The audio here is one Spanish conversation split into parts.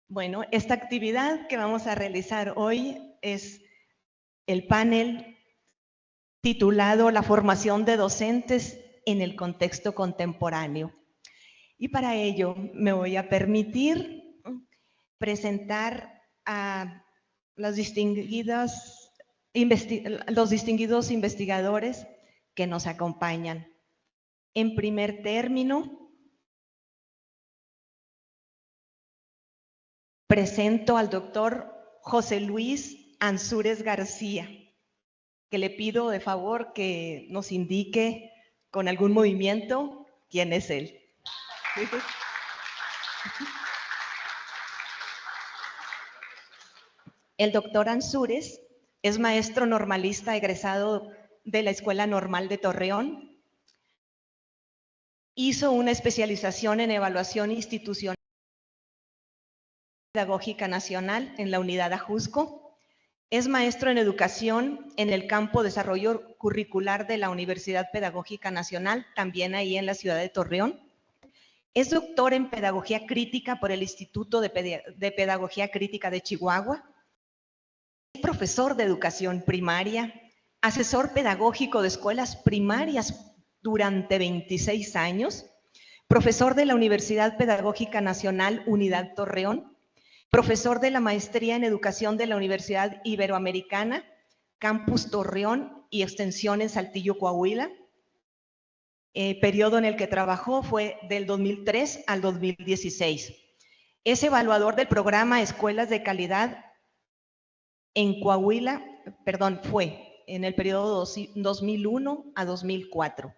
Bueno, esta actividad que vamos a realizar hoy es el panel titulado La formación de docentes en el contexto contemporáneo. Y para ello me voy a permitir presentar a los distinguidos investigadores que nos acompañan. En primer término, presento al doctor José Luis Ansúrez García, que le pido de favor que nos indique con algún movimiento quién es él. El doctor Ansúrez es maestro normalista egresado de la Escuela Normal de Torreón. Hizo una especialización en evaluación institucional pedagógica nacional en la unidad Ajusco. Es maestro en educación en el campo desarrollo curricular de la Universidad Pedagógica Nacional, también ahí en la ciudad de Torreón. Es doctor en pedagogía crítica por el Instituto de Pedagogía Crítica de Chihuahua. Es profesor de educación primaria, asesor pedagógico de escuelas primarias durante 26 años, profesor de la Universidad Pedagógica Nacional Unidad Torreón, profesor de la Maestría en Educación de la Universidad Iberoamericana, Campus Torreón y Extensión en Saltillo, Coahuila. Periodo en el que trabajó fue del 2003 al 2016. Es evaluador del programa Escuelas de Calidad en Coahuila, fue en el periodo 2001 a 2004.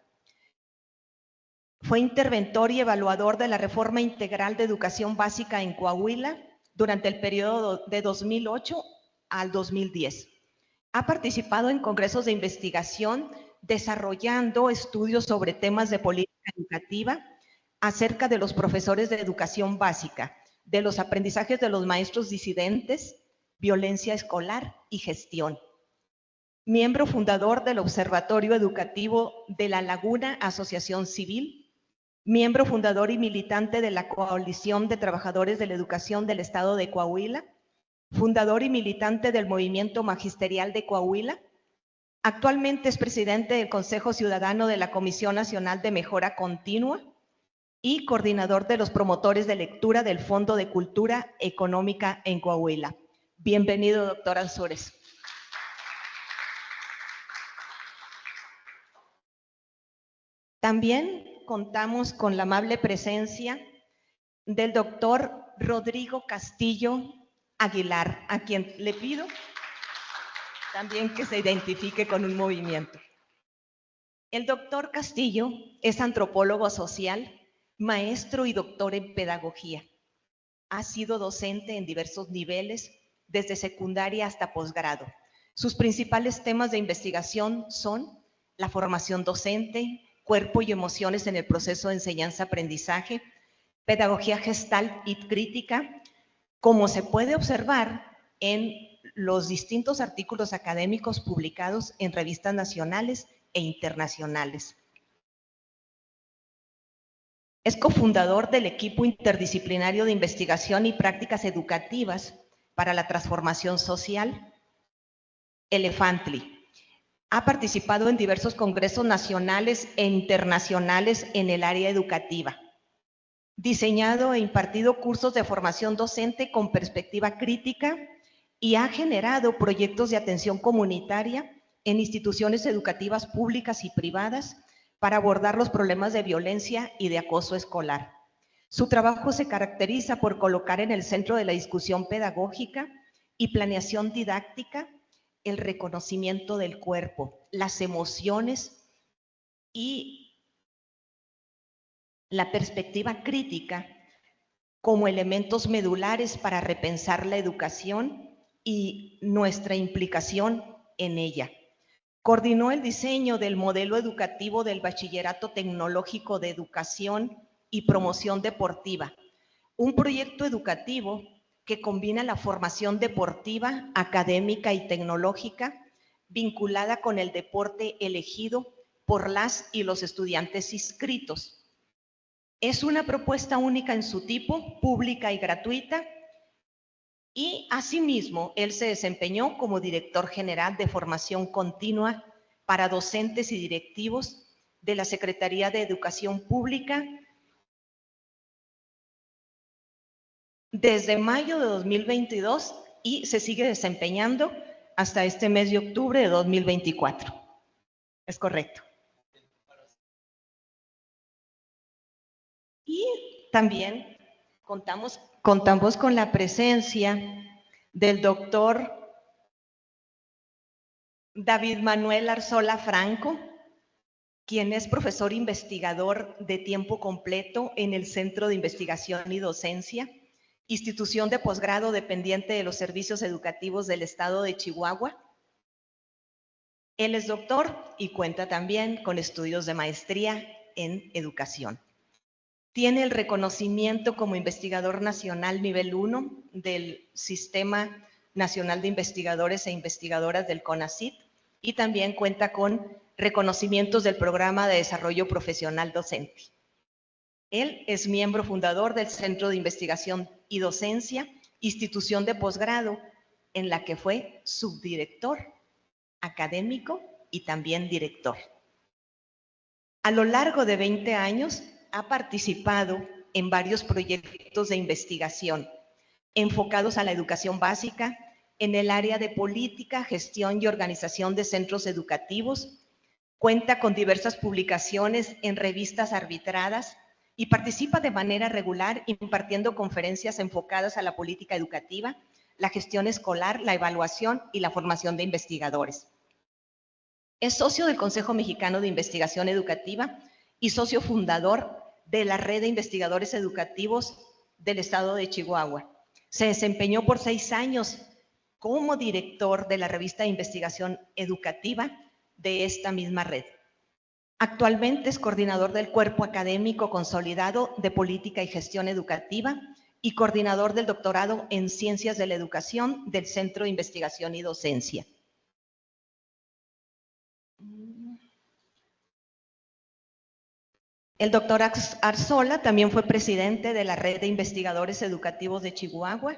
Fue interventor y evaluador de la Reforma Integral de Educación Básica en Coahuila durante el periodo de 2008 al 2010. Ha participado en congresos de investigación desarrollando estudios sobre temas de política educativa acerca de los profesores de educación básica, de los aprendizajes de los maestros disidentes, violencia escolar y gestión. Miembro fundador del Observatorio Educativo de La Laguna Asociación Civil, miembro fundador y militante de la Coalición de Trabajadores de la Educación del Estado de Coahuila, fundador y militante del Movimiento Magisterial de Coahuila. Actualmente es presidente del Consejo Ciudadano de la Comisión Nacional de Mejora Continua y coordinador de los promotores de lectura del Fondo de Cultura Económica en Coahuila. Bienvenido, doctor Ansúrez. También contamos con la amable presencia del doctor Rodrigo Castillo Aguilar, a quien le pido también que se identifique con un movimiento. El doctor Castillo es antropólogo social, maestro y doctor en pedagogía. Ha sido docente en diversos niveles, desde secundaria hasta posgrado. Sus principales temas de investigación son la formación docente, cuerpo y emociones en el proceso de enseñanza-aprendizaje, pedagogía gestal y crítica, como se puede observar en los distintos artículos académicos publicados en revistas nacionales e internacionales. Es cofundador del equipo interdisciplinario de investigación y prácticas educativas para la transformación social, Elefantli. Ha participado en diversos congresos nacionales e internacionales en el área educativa. Diseñado e impartido cursos de formación docente con perspectiva crítica y ha generado proyectos de atención comunitaria en instituciones educativas públicas y privadas para abordar los problemas de violencia y de acoso escolar. Su trabajo se caracteriza por colocar en el centro de la discusión pedagógica y planeación didáctica el reconocimiento del cuerpo, las emociones y la perspectiva crítica como elementos medulares para repensar la educación y nuestra implicación en ella. Coordinó el diseño del modelo educativo del Bachillerato Tecnológico de Educación y Promoción Deportiva, un proyecto educativo que combina la formación deportiva, académica y tecnológica vinculada con el deporte elegido por las y los estudiantes inscritos. Es una propuesta única en su tipo, pública y gratuita, Y asimismo, él se desempeñó como director general de formación continua para docentes y directivos de la Secretaría de Educación Pública desde mayo de 2022 y se sigue desempeñando hasta este mes de octubre de 2024. ¿Es correcto? Y también contamos con la presencia del doctor David Manuel Arzola Franco, quien es profesor investigador de tiempo completo en el Centro de Investigación y Docencia, institución de posgrado dependiente de los servicios educativos del estado de Chihuahua. Él es doctor y cuenta también con estudios de maestría en educación. Tiene el reconocimiento como investigador nacional nivel 1 del Sistema Nacional de Investigadores e Investigadoras del CONACYT y también cuenta con reconocimientos del Programa de Desarrollo Profesional Docente. Él es miembro fundador del Centro de Investigación y Docencia, institución de posgrado en la que fue subdirector académico y también director. A lo largo de 20 años ha participado en varios proyectos de investigación enfocados a la educación básica en el área de política, gestión y organización de centros educativos. Cuenta con diversas publicaciones en revistas arbitradas y participa de manera regular impartiendo conferencias enfocadas a la política educativa, la gestión escolar, la evaluación y la formación de investigadores. Es socio del Consejo Mexicano de Investigación Educativa y socio fundador de la Red de Investigadores Educativos del Estado de Chihuahua. Se desempeñó por 6 años como director de la revista de investigación educativa de esta misma red. Actualmente es coordinador del Cuerpo Académico Consolidado de Política y Gestión Educativa y coordinador del doctorado en Ciencias de la Educación del Centro de Investigación y Docencia. El doctor Arzola también fue presidente de la Red de Investigadores Educativos de Chihuahua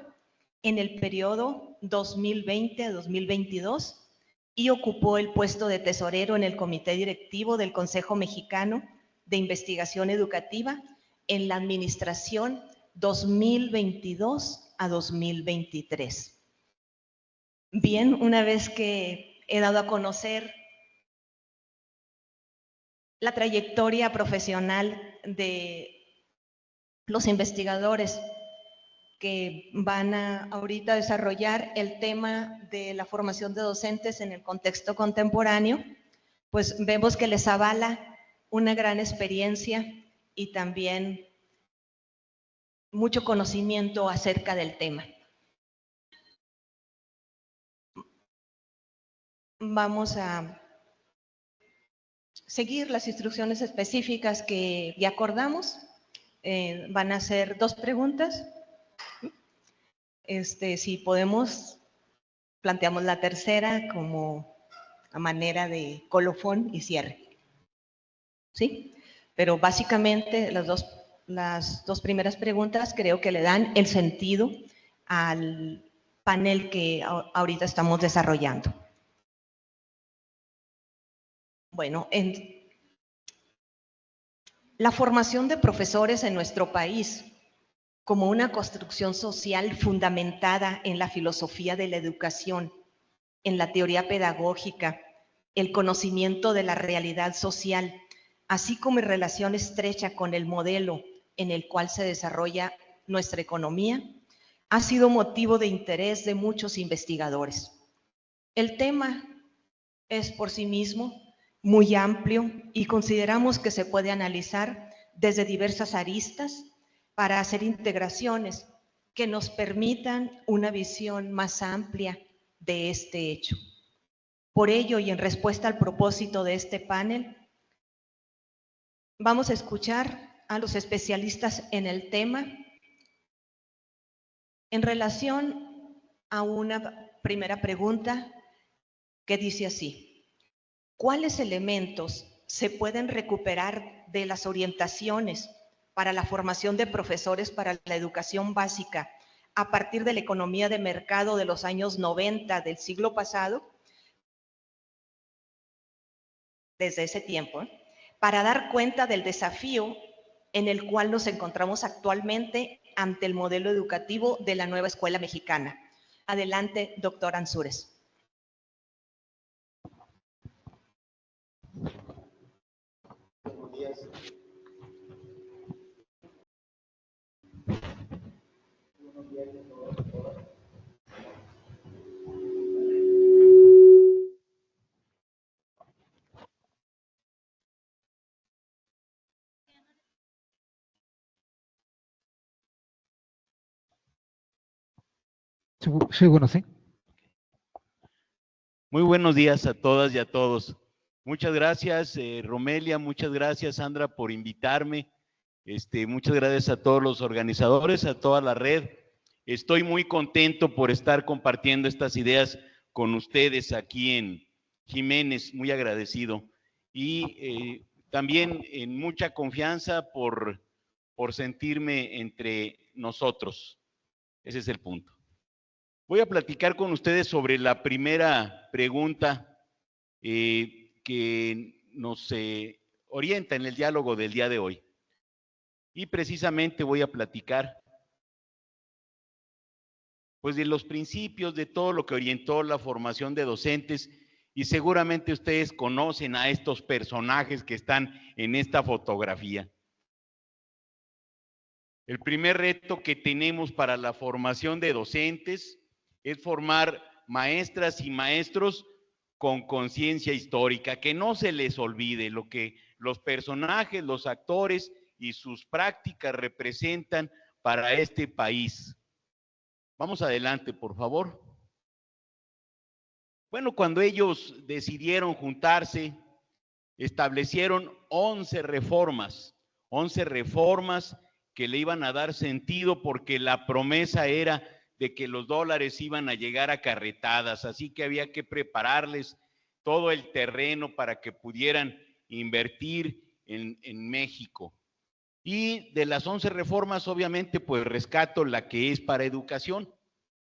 en el periodo 2020-2022 y ocupó el puesto de tesorero en el comité directivo del Consejo Mexicano de Investigación Educativa en la administración 2022 a 2023. Bien, una vez que he dado a conocer la trayectoria profesional de los investigadores que van a ahorita desarrollar el tema de la formación de docentes en el contexto contemporáneo, pues vemos que les avala una gran experiencia y también mucho conocimiento acerca del tema. Vamos a seguir las instrucciones específicas que ya acordamos. Van a ser 2 preguntas. Si podemos, planteamos la tercera como a manera de colofón y cierre. ¿Sí? Pero básicamente las dos primeras preguntas creo que le dan el sentido al panel que ahorita estamos desarrollando. Bueno, la formación de profesores en nuestro país como una construcción social fundamentada en la filosofía de la educación, en la teoría pedagógica, el conocimiento de la realidad social, así como en relación estrecha con el modelo en el cual se desarrolla nuestra economía, ha sido motivo de interés de muchos investigadores. El tema es por sí mismo muy amplio y consideramos que se puede analizar desde diversas aristas para hacer integraciones que nos permitan una visión más amplia de este hecho. Por ello, y en respuesta al propósito de este panel, vamos a escuchar a los especialistas en el tema en relación a una primera pregunta que dice así: ¿cuáles elementos se pueden recuperar de las orientaciones para la formación de profesores para la educación básica a partir de la economía de mercado de los años 90 del siglo pasado, desde ese tiempo, para dar cuenta del desafío en el cual nos encontramos actualmente ante el modelo educativo de la nueva escuela mexicana. Adelante, doctor Ansúrez. Buenos días. Buenos días a todos y todas. Sí, bueno, sí. Muy buenos días a todas y a todos. Muchas gracias, Romelia, muchas gracias, Sandra, por invitarme. Muchas gracias a todos los organizadores, a toda la red. Estoy muy contento por estar compartiendo estas ideas con ustedes aquí en Jiménez, muy agradecido. Y también en mucha confianza por sentirme entre nosotros. Ese es el punto. Voy a platicar con ustedes sobre la primera pregunta que nos orienta en el diálogo del día de hoy. Y precisamente voy a platicar pues de los principios, de todo lo que orientó la formación de docentes, y seguramente ustedes conocen a estos personajes que están en esta fotografía. El primer reto que tenemos para la formación de docentes es formar maestras y maestros con conciencia histórica, que no se les olvide lo que los personajes, los actores y sus prácticas representan para este país. Vamos adelante, por favor. Bueno, cuando ellos decidieron juntarse, establecieron 11 reformas que le iban a dar sentido, porque la promesa era de que los dólares iban a llegar a carretadas, así que había que prepararles todo el terreno para que pudieran invertir en México. Y de las 11 reformas, obviamente, pues rescato la que es para educación.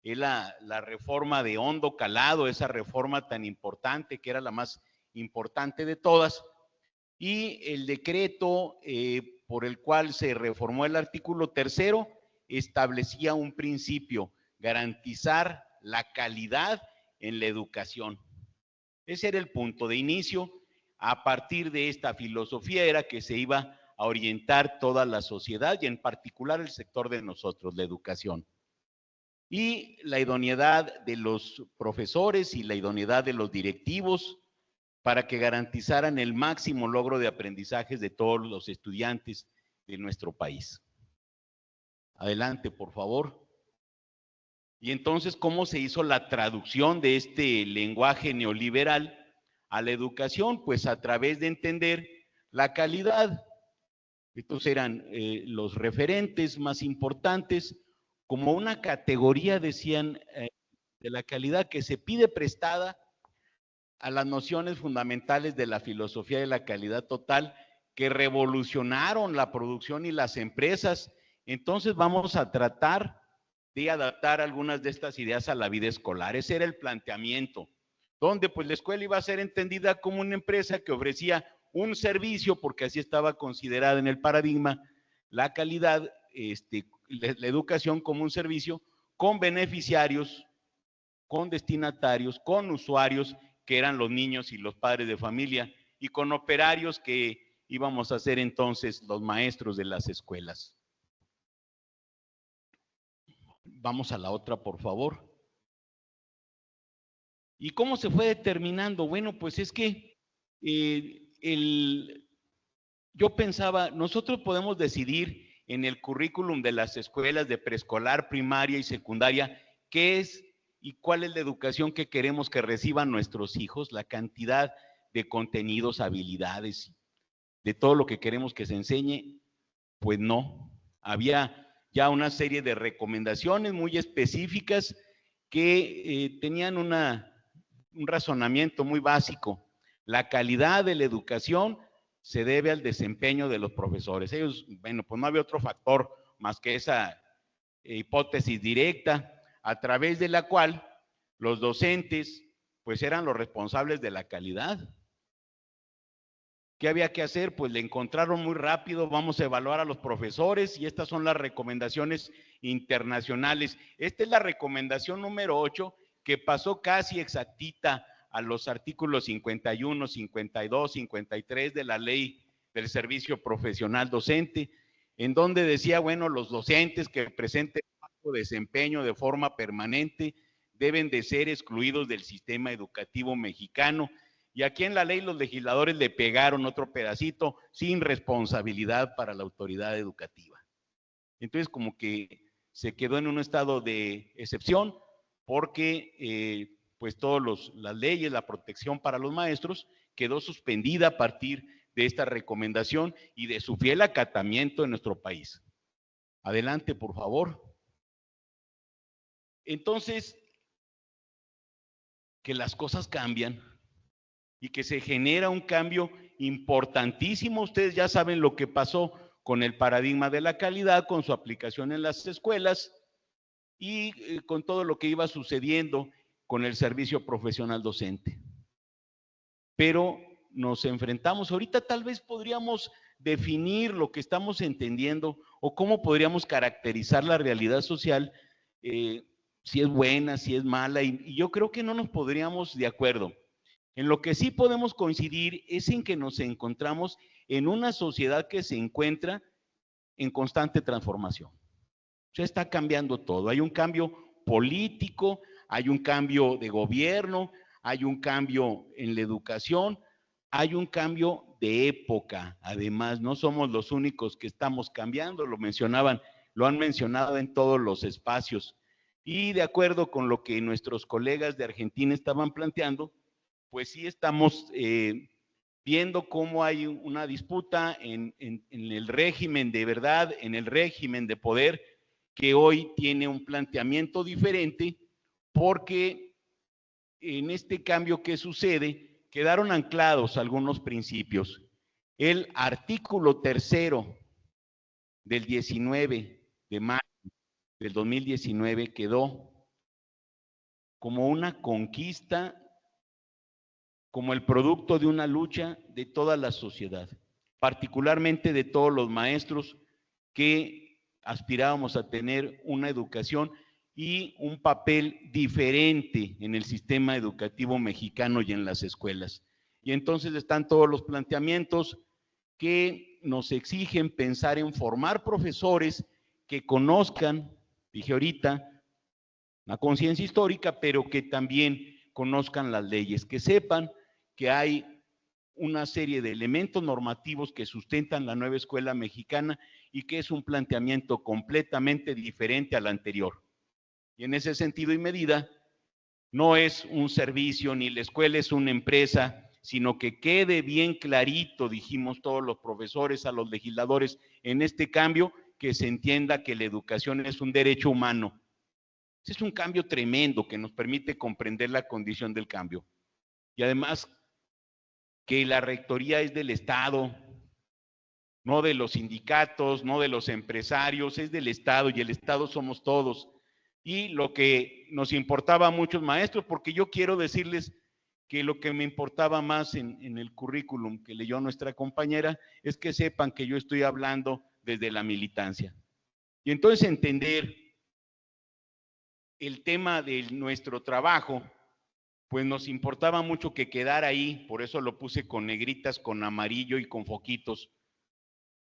Es la reforma de hondo calado, esa reforma tan importante, que era la más importante de todas. Y el decreto por el cual se reformó el artículo 3º establecía un principio: garantizar la calidad en la educación. Ese era el punto de inicio. A partir de esta filosofía era que se iba a orientar toda la sociedad y en particular el sector de nosotros, la educación. Y la idoneidad de los profesores y la idoneidad de los directivos para que garantizaran el máximo logro de aprendizajes de todos los estudiantes de nuestro país. Adelante, por favor. Y entonces, ¿cómo se hizo la traducción de este lenguaje neoliberal a la educación? Pues a través de entender la calidad. Estos eran los referentes más importantes, como una categoría, decían, de la calidad que se pide prestada a las nociones fundamentales de la filosofía de la calidad total, que revolucionaron la producción y las empresas. Entonces vamos a tratar de adaptar algunas de estas ideas a la vida escolar. Ese era el planteamiento, donde pues la escuela iba a ser entendida como una empresa que ofrecía un servicio, porque así estaba considerada en el paradigma la calidad, la educación como un servicio, con beneficiarios, con destinatarios, con usuarios, que eran los niños y los padres de familia, y con operarios que íbamos a ser entonces los maestros de las escuelas. Vamos a la otra, por favor. ¿Y cómo se fue determinando? Bueno, pues es que yo pensaba, nosotros podemos decidir en el currículum de las escuelas de preescolar, primaria y secundaria qué es y cuál es la educación que queremos que reciban nuestros hijos, la cantidad de contenidos, habilidades, de todo lo que queremos que se enseñe. Pues no, había ya una serie de recomendaciones muy específicas que tenían un razonamiento muy básico. La calidad de la educación se debe al desempeño de los profesores. Ellos, bueno, pues no había otro factor más que esa hipótesis directa, a través de la cual los docentes pues eran los responsables de la calidad. ¿Qué había que hacer? Pues le encontraron muy rápido, vamos a evaluar a los profesores y estas son las recomendaciones internacionales. Esta es la recomendación número 8 que pasó casi exactita a los artículos 51, 52, 53 de la ley del servicio profesional docente, en donde decía, bueno, los docentes que presenten bajo desempeño de forma permanente deben de ser excluidos del sistema educativo mexicano. Y aquí en la ley los legisladores le pegaron otro pedacito sin responsabilidad para la autoridad educativa. Entonces como que se quedó en un estado de excepción porque pues todas las leyes, la protección para los maestros quedó suspendida a partir de esta recomendación y de su fiel acatamiento en nuestro país. Adelante, por favor. Entonces, que las cosas cambian y que se genera un cambio importantísimo. Ustedes ya saben lo que pasó con el paradigma de la calidad, con su aplicación en las escuelas y con todo lo que iba sucediendo con el servicio profesional docente. Pero nos enfrentamos, ahorita tal vez podríamos definir lo que estamos entendiendo o cómo podríamos caracterizar la realidad social, si es buena, si es mala, y yo creo que no nos podríamos de acuerdo. En lo que sí podemos coincidir es en que nos encontramos en una sociedad que se encuentra en constante transformación. O sea, está cambiando todo. Hay un cambio político, hay un cambio de gobierno, hay un cambio en la educación, hay un cambio de época. Además, no somos los únicos que estamos cambiando, lo han mencionado en todos los espacios. Y de acuerdo con lo que nuestros colegas de Argentina estaban planteando, pues sí estamos viendo cómo hay una disputa en el régimen de verdad, en el régimen de poder, que hoy tiene un planteamiento diferente, porque en este cambio que sucede, quedaron anclados algunos principios. El artículo 3 del 19 de mayo del 2019 quedó como una conquista, como el producto de una lucha de toda la sociedad, particularmente de todos los maestros que aspirábamos a tener una educación y un papel diferente en el sistema educativo mexicano y en las escuelas. Y entonces están todos los planteamientos que nos exigen pensar en formar profesores que conozcan, dije ahorita, la conciencia histórica, pero que también conozcan las leyes, que sepan que hay una serie de elementos normativos que sustentan la nueva escuela mexicana y que es un planteamiento completamente diferente al anterior. Y en ese sentido y medida, no es un servicio ni la escuela es una empresa, sino que quede bien clarito, dijimos todos los profesores, a los legisladores, en este cambio, que se entienda que la educación es un derecho humano. Ese es un cambio tremendo que nos permite comprender la condición del cambio. Y además, que la rectoría es del Estado, no de los sindicatos, no de los empresarios, es del Estado y el Estado somos todos. Y lo que nos importaba a muchos maestros, porque yo quiero decirles que lo que me importaba más en el currículum que leyó nuestra compañera es que sepan que yo estoy hablando desde la militancia. Y entonces entender el tema de nuestro trabajo, pues nos importaba mucho que quedara ahí, por eso lo puse con negritas, con amarillo y con foquitos,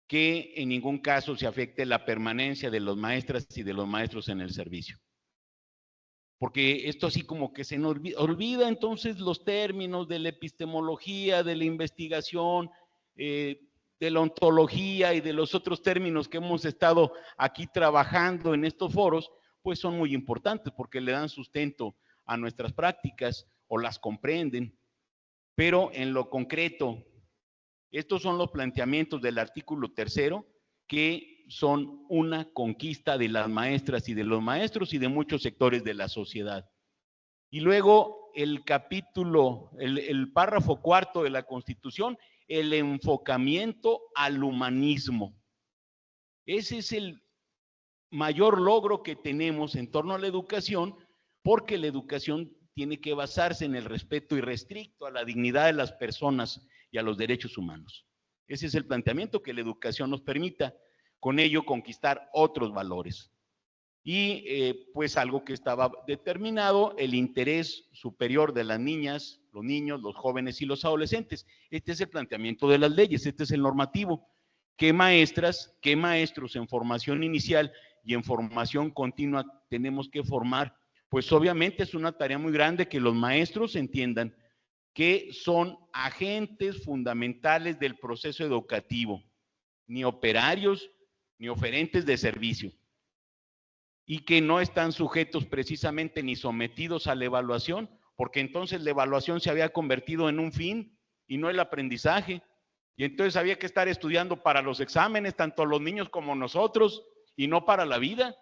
que en ningún caso se afecte la permanencia de los maestras y de los maestros en el servicio. Porque esto así como que se nos olvida entonces los términos de la epistemología, de la investigación, de la ontología y de los otros términos que hemos estado aquí trabajando en estos foros, pues son muy importantes porque le dan sustento a nuestras prácticas o las comprenden. Pero en lo concreto, estos son los planteamientos del artículo 3 que son una conquista de las maestras y de los maestros y de muchos sectores de la sociedad. Y luego el capítulo, el párrafo 4 de la Constitución, el enfocamiento al humanismo. Ese es el mayor logro que tenemos en torno a la educación, porque la educación tiene que basarse en el respeto irrestricto a la dignidad de las personas y a los derechos humanos. Ese es el planteamiento, que la educación nos permita con ello conquistar otros valores. Y pues algo que estaba determinado, el interés superior de las niñas, los niños, los jóvenes y los adolescentes. Este es el planteamiento de las leyes, este es el normativo. ¿Qué maestras, qué maestros en formación inicial y en formación continua tenemos que formar? Pues obviamente es una tarea muy grande que los maestros entiendan que son agentes fundamentales del proceso educativo, ni operarios ni oferentes de servicio, y que no están sujetos precisamente ni sometidos a la evaluación, porque entonces la evaluación se había convertido en un fin y no el aprendizaje, y entonces había que estar estudiando para los exámenes, tanto los niños como nosotros, y no para la vida.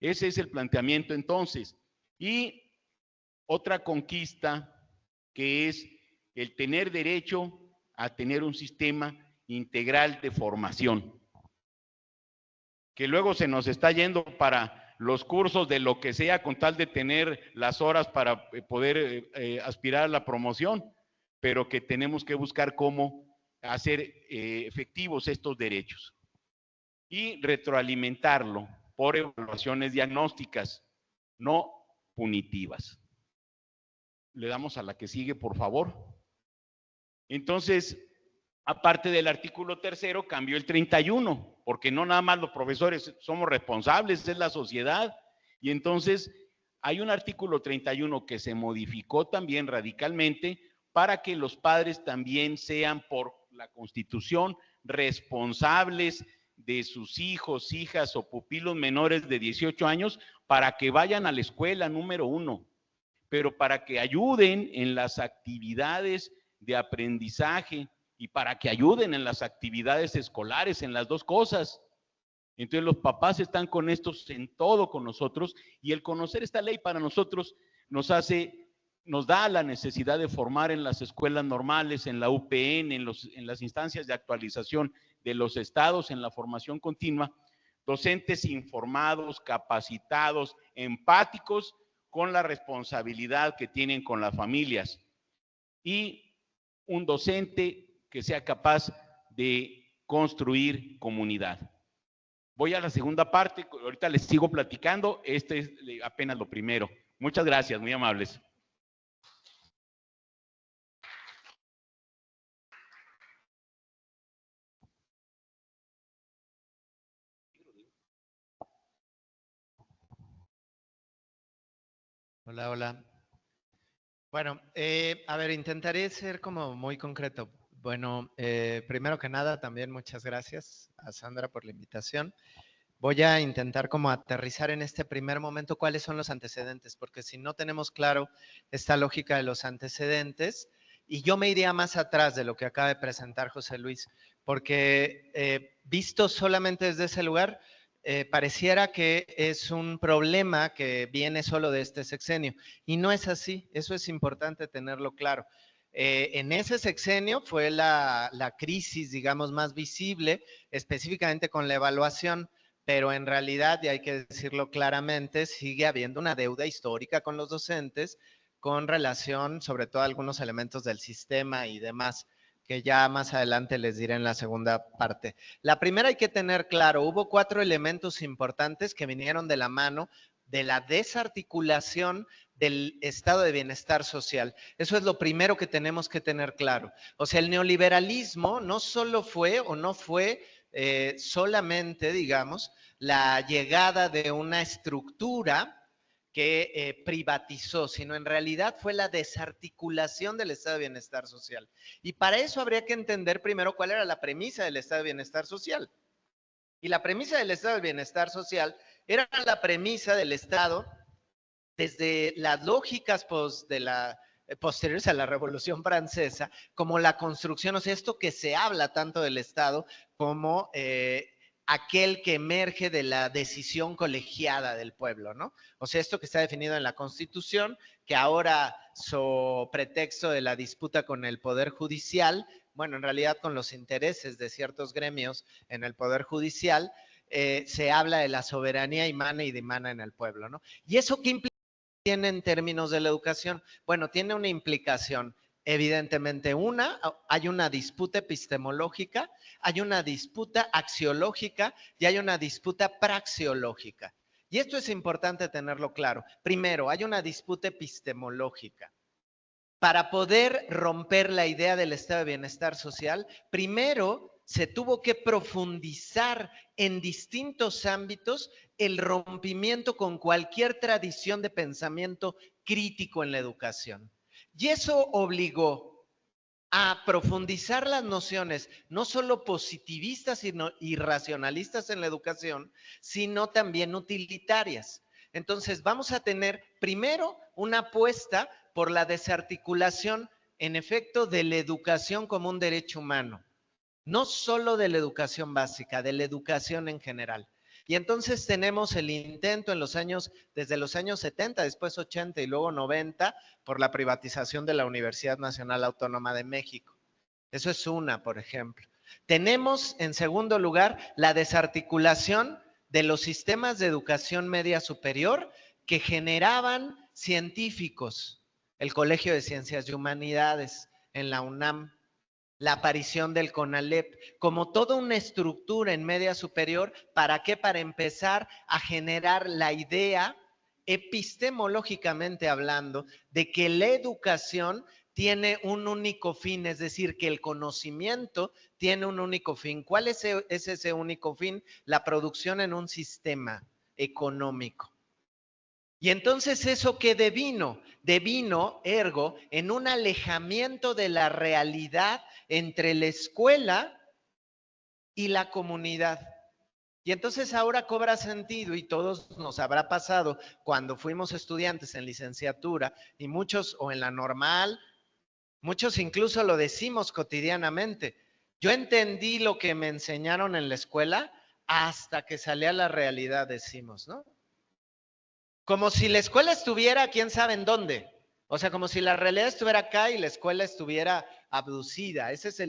Ese es el planteamiento entonces. Y otra conquista, que es el tener derecho a tener un sistema integral de formación, que luego se nos está yendo para los cursos de lo que sea con tal de tener las horas para poder aspirar a la promoción, pero que tenemos que buscar cómo hacer efectivos estos derechos y retroalimentarlo por evaluaciones diagnósticas, no punitivas. Le damos a la que sigue, por favor. Entonces, aparte del artículo 3º, cambió el 31, porque no nada más los profesores somos responsables, es la sociedad. Y entonces hay un artículo 31 que se modificó también radicalmente para que los padres también sean, por la Constitución, responsables de sus hijos, hijas o pupilos menores de 18 años para que vayan a la escuela, número 1, pero para que ayuden en las actividades de aprendizaje y para que ayuden en las actividades escolares, en las dos cosas. Entonces los papás están con estos en todo con nosotros, y el conocer esta ley para nosotros nos da la necesidad de formar en las escuelas normales, en la UPN, en las instancias de actualización de los estados, en la formación continua, docentes informados, capacitados, empáticos con la responsabilidad que tienen con las familias, y un docente que sea capaz de construir comunidad. Voy a la segunda parte, ahorita les sigo platicando, este es apenas lo primero. Muchas gracias, muy amables. Hola, hola. Bueno, a ver, intentaré ser como muy concreto. Bueno, primero que nada, también muchas gracias a Sandra por la invitación. Voy a intentar como aterrizar en este primer momento cuáles son los antecedentes, porque si no tenemos claro esta lógica de los antecedentes, y yo me iría más atrás de lo que acaba de presentar José Luis, porque visto solamente desde ese lugar, pareciera que es un problema que viene solo de este sexenio, y no es así, eso es importante tenerlo claro. En ese sexenio fue la crisis, digamos, más visible, específicamente con la evaluación, pero en realidad, y hay que decirlo claramente, sigue habiendo una deuda histórica con los docentes con relación sobre todo a algunos elementos del sistema y demás, que ya más adelante les diré en la segunda parte. La primera hay que tener claro, hubo 4 elementos importantes que vinieron de la mano de la desarticulación del estado de bienestar social. Eso es lo primero que tenemos que tener claro. O sea, el neoliberalismo no solo fue o no fue solamente, digamos, la llegada de una estructura que privatizó, sino en realidad fue la desarticulación del estado de bienestar social. Y para eso habría que entender primero cuál era la premisa del estado de bienestar social. Y la premisa del estado de bienestar social era la premisa del Estado desde las lógicas posteriores a la Revolución Francesa, como la construcción, o sea, esto que se habla tanto del Estado como aquel que emerge de la decisión colegiada del pueblo, ¿no? O sea, esto que está definido en la Constitución, que ahora, so pretexto de la disputa con el Poder Judicial, bueno, en realidad con los intereses de ciertos gremios en el Poder Judicial, se habla de la soberanía y dimana en el pueblo, ¿no? ¿Y eso qué implica tiene en términos de la educación? Bueno, tiene una implicación. Evidentemente, hay una disputa epistemológica, hay una disputa axiológica y hay una disputa praxeológica. Y esto es importante tenerlo claro. Primero, hay una disputa epistemológica. Para poder romper la idea del estado de bienestar social, primero se tuvo que profundizar en distintos ámbitos el rompimiento con cualquier tradición de pensamiento crítico en la educación. Y eso obligó a profundizar las nociones, no solo positivistas y racionalistas en la educación, sino también utilitarias. Entonces, vamos a tener primero una apuesta por la desarticulación, en efecto, de la educación como un derecho humano. No solo de la educación básica, de la educación en general. Y entonces tenemos el intento desde los años 70, después 80 y luego 90, por la privatización de la Universidad Nacional Autónoma de México. Eso es una, por ejemplo. Tenemos, en segundo lugar, la desarticulación de los sistemas de educación media superior que generaban científicos. El Colegio de Ciencias y Humanidades en la UNAM, la aparición del CONALEP, como toda una estructura en media superior. ¿Para qué? Para empezar a generar la idea, epistemológicamente hablando, de que la educación tiene un único fin, es decir, que el conocimiento tiene un único fin. ¿Cuál es ese único fin? La producción en un sistema económico. Y entonces, ¿eso qué devino? Devino, ergo, en un alejamiento de la realidad entre la escuela y la comunidad. Y entonces ahora cobra sentido, y todos nos habrá pasado cuando fuimos estudiantes en licenciatura, y muchos, o en la normal, muchos incluso lo decimos cotidianamente. Yo entendí lo que me enseñaron en la escuela hasta que salí a la realidad, decimos, ¿no? Como si la escuela estuviera quién sabe en dónde. O sea, como si la realidad estuviera acá y la escuela estuviera abducida. Esa es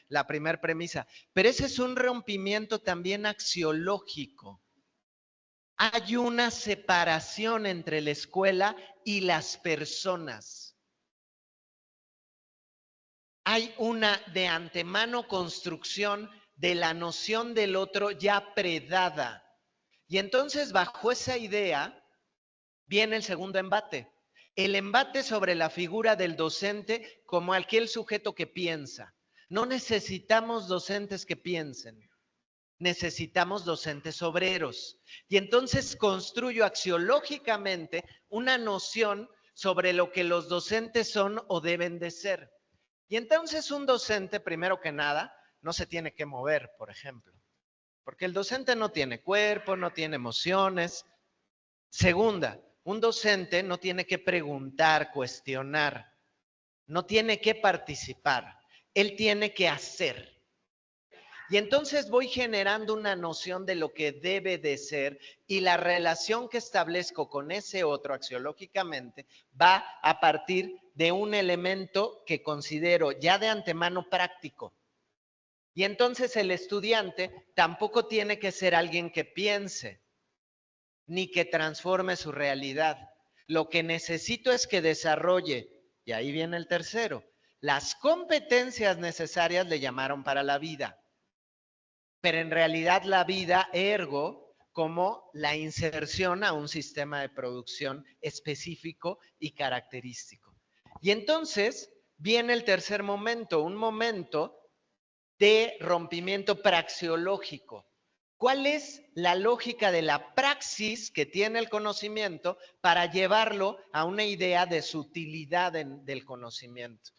la primera premisa. Pero ese es un rompimiento también axiológico. Hay una separación entre la escuela y las personas. Hay una de antemano construcción de la noción del otro ya predada. Y entonces, bajo esa idea, viene el segundo embate. El embate sobre la figura del docente como aquel sujeto que piensa. No necesitamos docentes que piensen, necesitamos docentes obreros. Y entonces construyo axiológicamente una noción sobre lo que los docentes son o deben de ser. Y entonces un docente, primero que nada, no se tiene que mover, por ejemplo, porque el docente no tiene cuerpo, no tiene emociones. Segunda, un docente no tiene que preguntar, cuestionar, no tiene que participar, él tiene que hacer. Y entonces voy generando una noción de lo que debe de ser, y la relación que establezco con ese otro axiológicamente va a partir de un elemento que considero ya de antemano práctico. Y entonces el estudiante tampoco tiene que ser alguien que piense, ni que transforme su realidad. Lo que necesito es que desarrolle, y ahí viene el tercero, las competencias necesarias le llamaron para la vida. Pero en realidad la vida, ergo, como la inserción a un sistema de producción específico y característico. Y entonces viene el tercer momento, un momento de rompimiento praxeológico. ¿Cuál es la lógica de la praxis que tiene el conocimiento para llevarlo a una idea de su utilidad del conocimiento?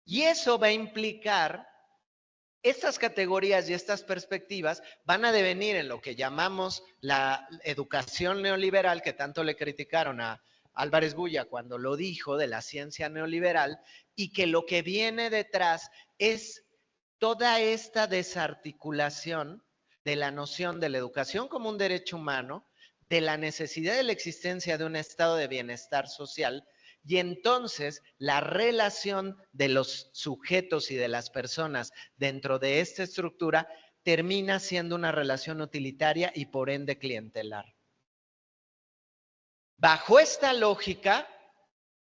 Y eso va a implicar, estas categorías y estas perspectivas van a devenir en lo que llamamos la educación neoliberal, que tanto le criticaron a Álvarez Bulla cuando lo dijo de la ciencia neoliberal, y que lo que viene detrás es toda esta desarticulación de la noción de la educación como un derecho humano, de la necesidad de la existencia de un estado de bienestar social, y entonces la relación de los sujetos y de las personas dentro de esta estructura termina siendo una relación utilitaria y por ende clientelar. Bajo esta lógica,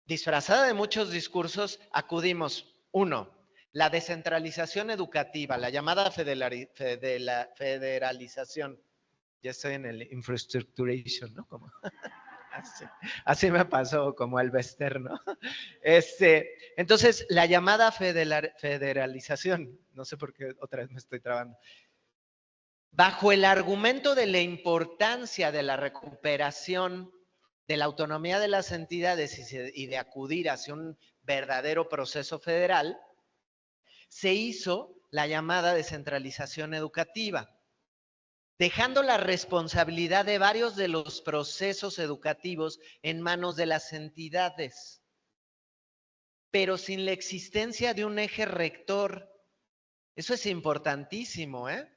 disfrazada de muchos discursos, acudimos, 1, la descentralización educativa, la llamada federalización. Ya estoy en el infrastructuration, ¿no? Como, así me pasó, como el Bester, ¿no? Entonces, la llamada federalización, no sé por qué otra vez me estoy trabando. Bajo el argumento de la importancia de la recuperación de la autonomía de las entidades y de acudir hacia un verdadero proceso federal, se hizo la llamada descentralización educativa, dejando la responsabilidad de varios de los procesos educativos en manos de las entidades, pero sin la existencia de un eje rector. Eso es importantísimo, ¿eh?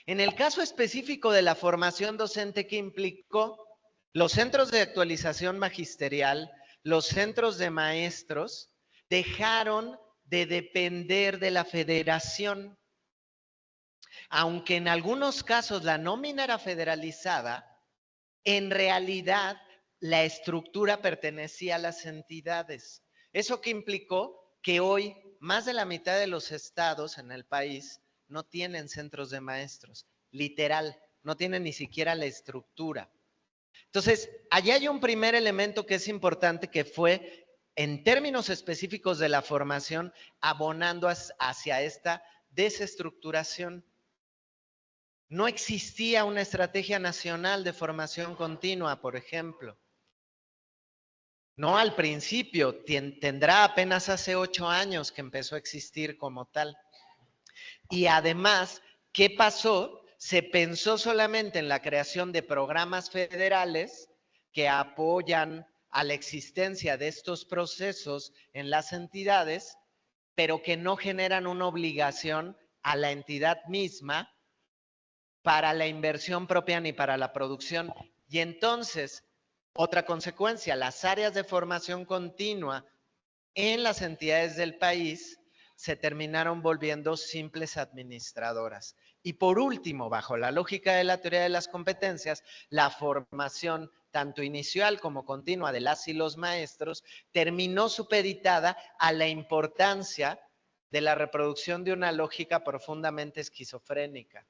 En el caso específico de la formación docente, que implicó los centros de actualización magisterial, los centros de maestros, dejaron de depender de la federación. Aunque en algunos casos la nómina era federalizada, en realidad la estructura pertenecía a las entidades. ¿Eso qué implicó? Que hoy más de la mitad de los estados en el país no tienen centros de maestros, literal, no tienen ni siquiera la estructura. Entonces, allí hay un primer elemento que es importante, que fue, en términos específicos de la formación, abonando hacia esta desestructuración. No existía una estrategia nacional de formación continua, por ejemplo. No al principio, tendrá apenas hace 8 años que empezó a existir como tal. Y además, ¿qué pasó? Se pensó solamente en la creación de programas federales que apoyan a la existencia de estos procesos en las entidades, pero que no generan una obligación a la entidad misma para la inversión propia ni para la producción. Y entonces, otra consecuencia, las áreas de formación continua en las entidades del país se terminaron volviendo simples administradoras. Y por último, bajo la lógica de la teoría de las competencias, la formación tanto inicial como continua de las y los maestros terminó supeditada a la importancia de la reproducción de una lógica profundamente esquizofrénica.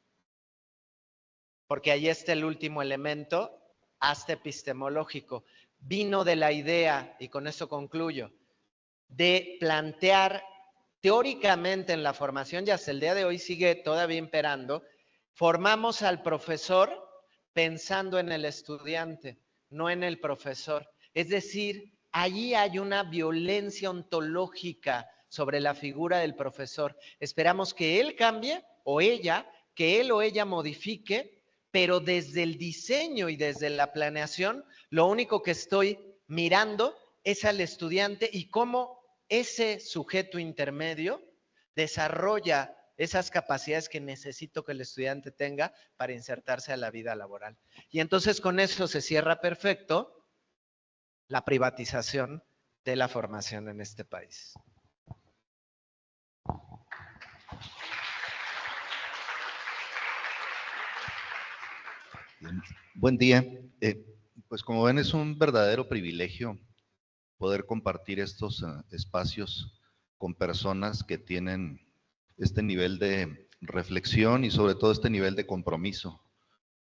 Porque ahí está el último elemento, hasta epistemológico. Vino de la idea, y con esto concluyo, de plantear teóricamente en la formación, y hasta el día de hoy sigue todavía imperando, formamos al profesor pensando en el estudiante, no en el profesor. Es decir, allí hay una violencia ontológica sobre la figura del profesor. Esperamos que él cambie, o ella, que él o ella modifique, pero desde el diseño y desde la planeación, lo único que estoy mirando es al estudiante y cómo ese sujeto intermedio desarrolla esas capacidades que necesito que el estudiante tenga para insertarse a la vida laboral. Y entonces con eso se cierra perfecto la privatización de la formación en este país. Bien. Buen día. Pues como ven, es un verdadero privilegio poder compartir estos espacios con personas que tienen este nivel de reflexión y sobre todo este nivel de compromiso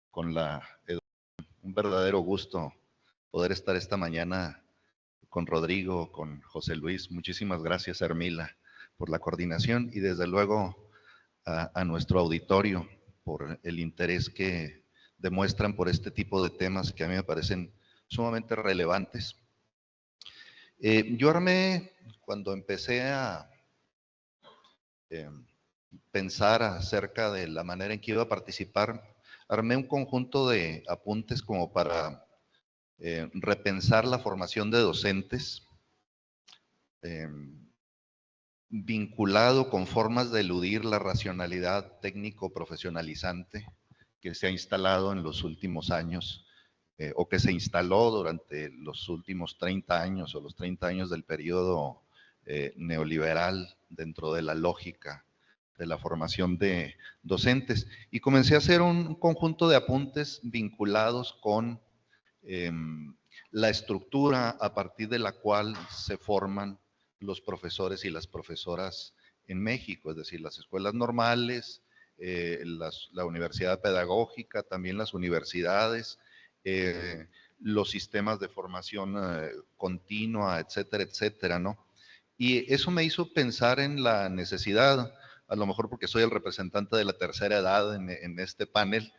con la educación. Un verdadero gusto poder estar esta mañana con Rodrigo, con José Luis. Muchísimas gracias, Hermila, por la coordinación y desde luego a nuestro auditorio por el interés que demuestran por este tipo de temas que a mí me parecen sumamente relevantes. Yo armé, cuando empecé a pensar acerca de la manera en que iba a participar, armé un conjunto de apuntes como para repensar la formación de docentes, vinculado con formas de eludir la racionalidad técnico-profesionalizante que se ha instalado en los últimos años, o que se instaló durante los últimos 30 años o los 30 años del periodo neoliberal dentro de la lógica la formación de docentes. Y comencé a hacer un conjunto de apuntes vinculados con la estructura a partir de la cual se forman los profesores y las profesoras en México, es decir, las escuelas normales, la universidad pedagógica, también las universidades, los sistemas de formación continua, etcétera, etcétera, ¿no? Y eso me hizo pensar en la necesidad, a lo mejor porque soy el representante de la tercera edad en este panel,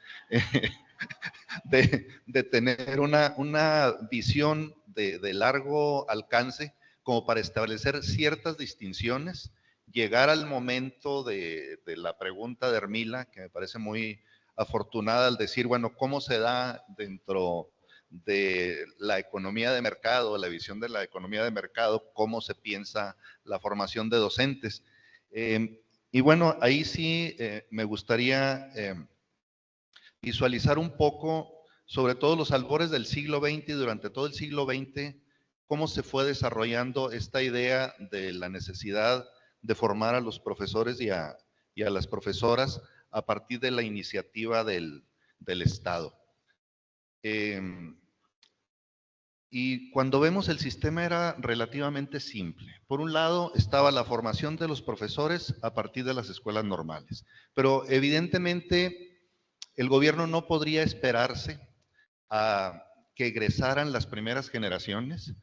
de tener una visión de largo alcance como para establecer ciertas distinciones, llegar al momento de la pregunta de Hermila, que me parece muy afortunada al decir, bueno, ¿cómo se da dentro de la economía de mercado, la visión de la economía de mercado, cómo se piensa la formación de docentes? Y bueno, ahí sí me gustaría visualizar un poco, sobre todo los albores del siglo XX y durante todo el siglo XX, cómo se fue desarrollando esta idea de la necesidad de formar a los profesores y a las profesoras a partir de la iniciativa del Estado. Y cuando vemos el sistema era relativamente simple. Por un lado estaba la formación de los profesores a partir de las escuelas normales, pero evidentemente el gobierno no podría esperarse a que egresaran las primeras generaciones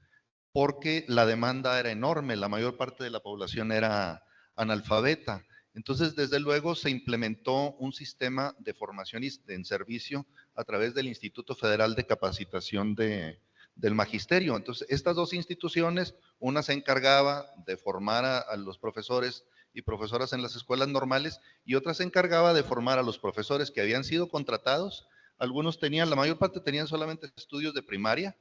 porque la demanda era enorme, la mayor parte de la población era analfabeta. Entonces, desde luego, se implementó un sistema de formación en servicio a través del Instituto Federal de Capacitación del Magisterio. Entonces, estas dos instituciones, una se encargaba de formar a los profesores y profesoras en las escuelas normales y otra se encargaba de formar a los profesores que habían sido contratados. Algunos tenían, la mayor parte tenían solamente estudios de primaria,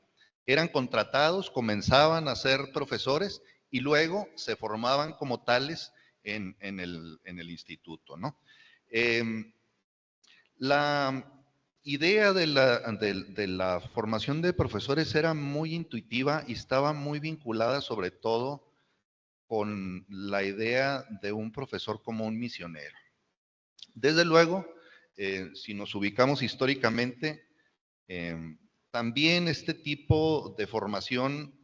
eran contratados, comenzaban a ser profesores y luego se formaban como tales en el instituto, ¿no? La idea de la formación de profesores era muy intuitiva y estaba muy vinculada sobre todo con la idea de un profesor como un misionero. Desde luego, si nos ubicamos históricamente, también este tipo de formación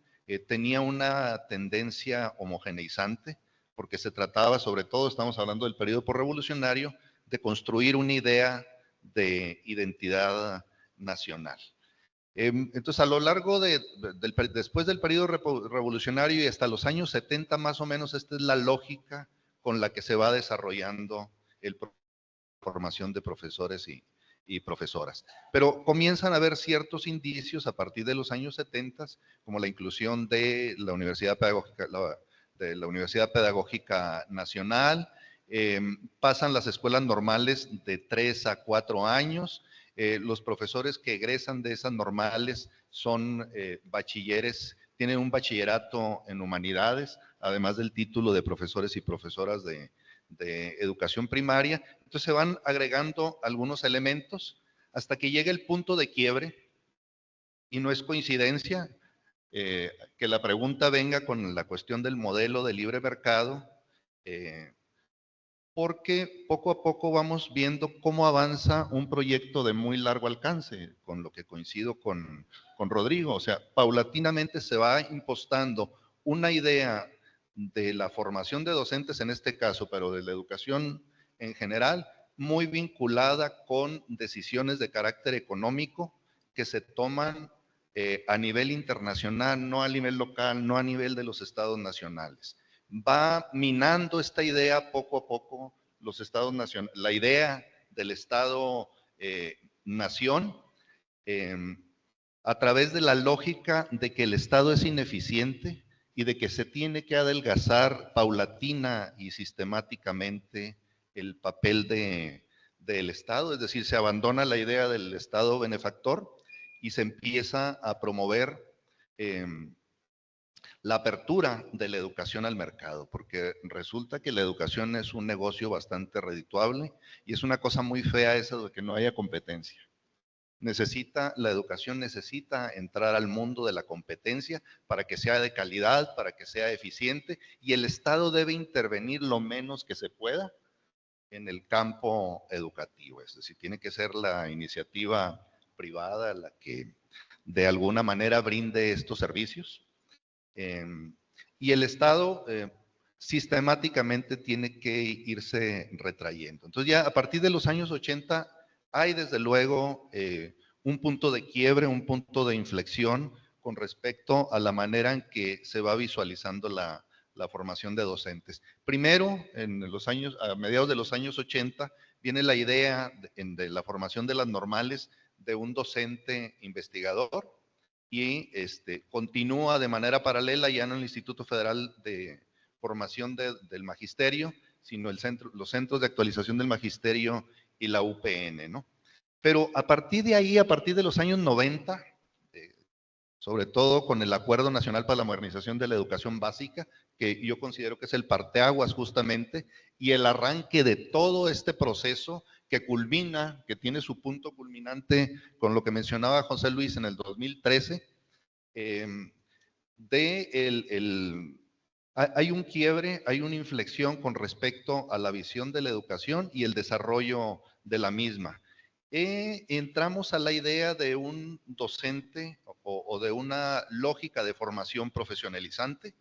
tenía una tendencia homogeneizante, porque se trataba, sobre todo, estamos hablando del periodo posrevolucionario, de construir una idea de identidad nacional. Entonces, a lo largo después del periodo revolucionario y hasta los años 70 más o menos, esta es la lógica con la que se va desarrollando la formación de profesores y profesoras. Pero comienzan a haber ciertos indicios a partir de los años 70, como la inclusión de la Universidad Pedagógica Nacional, pasan las escuelas normales de 3 a 4 años, los profesores que egresan de esas normales son bachilleres, tienen un bachillerato en humanidades, además del título de profesores y profesoras de educación primaria. Entonces se van agregando algunos elementos hasta que llega el punto de quiebre, y no es coincidencia que la pregunta venga con la cuestión del modelo de libre mercado, porque poco a poco vamos viendo cómo avanza un proyecto de muy largo alcance, con lo que coincido con Rodrigo. O sea, paulatinamente se va impostando una idea de la formación de docentes en este caso, pero de la educación en general, muy vinculada con decisiones de carácter económico que se toman a nivel internacional, no a nivel local, no a nivel de los estados nacionales. Va minando esta idea poco a poco los estados nacionales, la idea del Estado-nación, a través de la lógica de que el Estado es ineficiente y de que se tiene que adelgazar paulatina y sistemáticamente el papel del Estado, es decir, se abandona la idea del Estado benefactor y se empieza a promover la apertura de la educación al mercado, porque resulta que la educación es un negocio bastante redituable y es una cosa muy fea eso de que no haya competencia. La educación necesita entrar al mundo de la competencia para que sea de calidad, para que sea eficiente, y el Estado debe intervenir lo menos que se pueda en el campo educativo, es decir, tiene que ser la iniciativa privada la que de alguna manera brinde estos servicios. Y el Estado sistemáticamente tiene que irse retrayendo. Entonces ya a partir de los años 80 hay desde luego un punto de quiebre, un punto de inflexión con respecto a la manera en que se va visualizando la formación de docentes. Primero, a mediados de los años 80, viene la idea de la formación de las normales de un docente investigador y continúa de manera paralela ya no en el Instituto Federal de Formación del Magisterio, sino los centros de actualización del magisterio y la UPN, ¿no? Pero a partir de ahí, a partir de los años 90, sobre todo con el Acuerdo Nacional para la Modernización de la Educación Básica, que yo considero que es el parteaguas justamente, y el arranque de todo este proceso que culmina, que tiene su punto culminante con lo que mencionaba José Luis en el 2013, hay un quiebre, hay una inflexión con respecto a la visión de la educación y el desarrollo de la misma. Entramos a la idea de un docente o de una lógica de formación profesionalizante,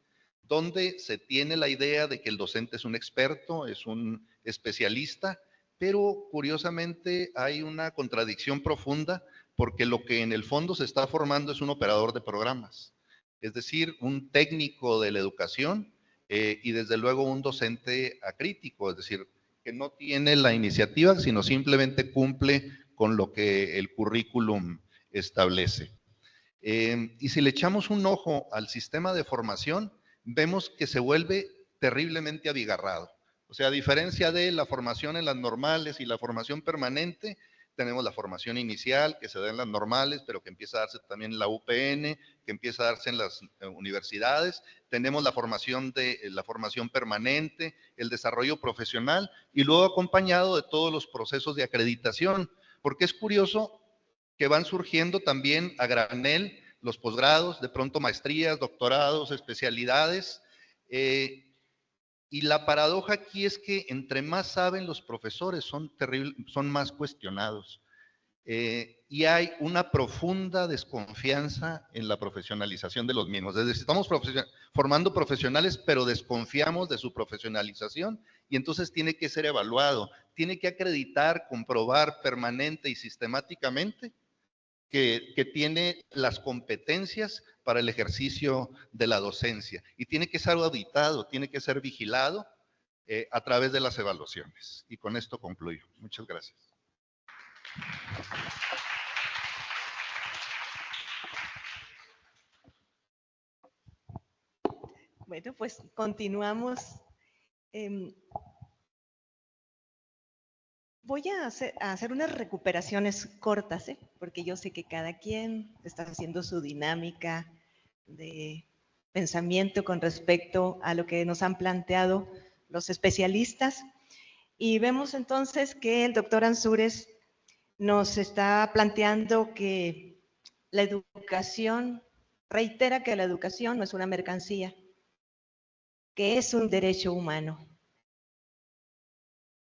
donde se tiene la idea de que el docente es un experto, es un especialista, pero curiosamente hay una contradicción profunda porque lo que en el fondo se está formando es un operador de programas, es decir, un técnico de la educación y desde luego un docente acrítico, es decir, que no tiene la iniciativa, sino simplemente cumple con lo que el currículum establece. Y si le echamos un ojo al sistema de formación, vemos que se vuelve terriblemente abigarrado. O sea, a diferencia de la formación en las normales y la formación permanente, tenemos la formación inicial que se da en las normales, pero que empieza a darse también en la UPN, que empieza a darse en las universidades. Tenemos la formación permanente, el desarrollo profesional y luego acompañado de todos los procesos de acreditación, porque es curioso que van surgiendo también a granel los posgrados, de pronto maestrías, doctorados, especialidades. Y la paradoja aquí es que entre más saben los profesores, son más cuestionados. Y hay una profunda desconfianza en la profesionalización de los mismos. Es decir, estamos formando profesionales, pero desconfiamos de su profesionalización y entonces tiene que ser evaluado, tiene que acreditar, comprobar permanente y sistemáticamente que tiene las competencias para el ejercicio de la docencia y tiene que ser auditado, tiene que ser vigilado a través de las evaluaciones. Y con esto concluyo. Muchas gracias. Bueno, pues continuamos. Voy a hacer unas recuperaciones cortas, porque yo sé que cada quien está haciendo su dinámica de pensamiento con respecto a lo que nos han planteado los especialistas. Y vemos entonces que el doctor Ansúrez nos está planteando que la educación, reitera que la educación no es una mercancía, que es un derecho humano,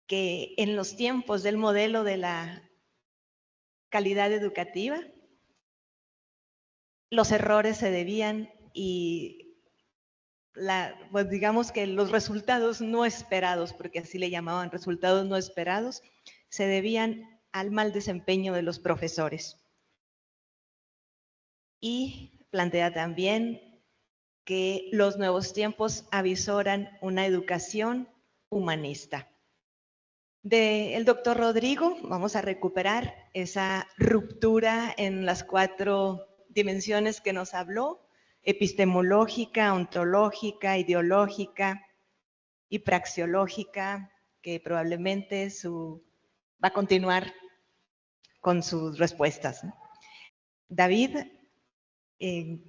que en los tiempos del modelo de la calidad educativa, los errores se debían y pues digamos que los resultados no esperados, porque así le llamaban, resultados no esperados, se debían al mal desempeño de los profesores. Y plantea también que los nuevos tiempos avisoran una educación humanista. Del doctor Rodrigo, vamos a recuperar esa ruptura en las 4 dimensiones que nos habló: epistemológica, ontológica, ideológica y praxeológica, que probablemente va a continuar con sus respuestas. David, que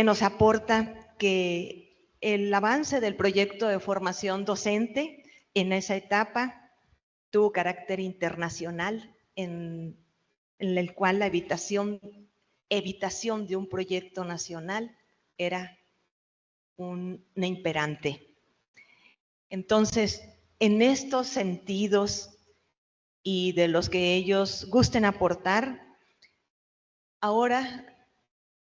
nos aporta que el avance del proyecto de formación docente en esa etapa tuvo carácter internacional, en el cual la evitación de un proyecto nacional era una imperante. Entonces, en estos sentidos y de los que ellos gusten aportar, ahora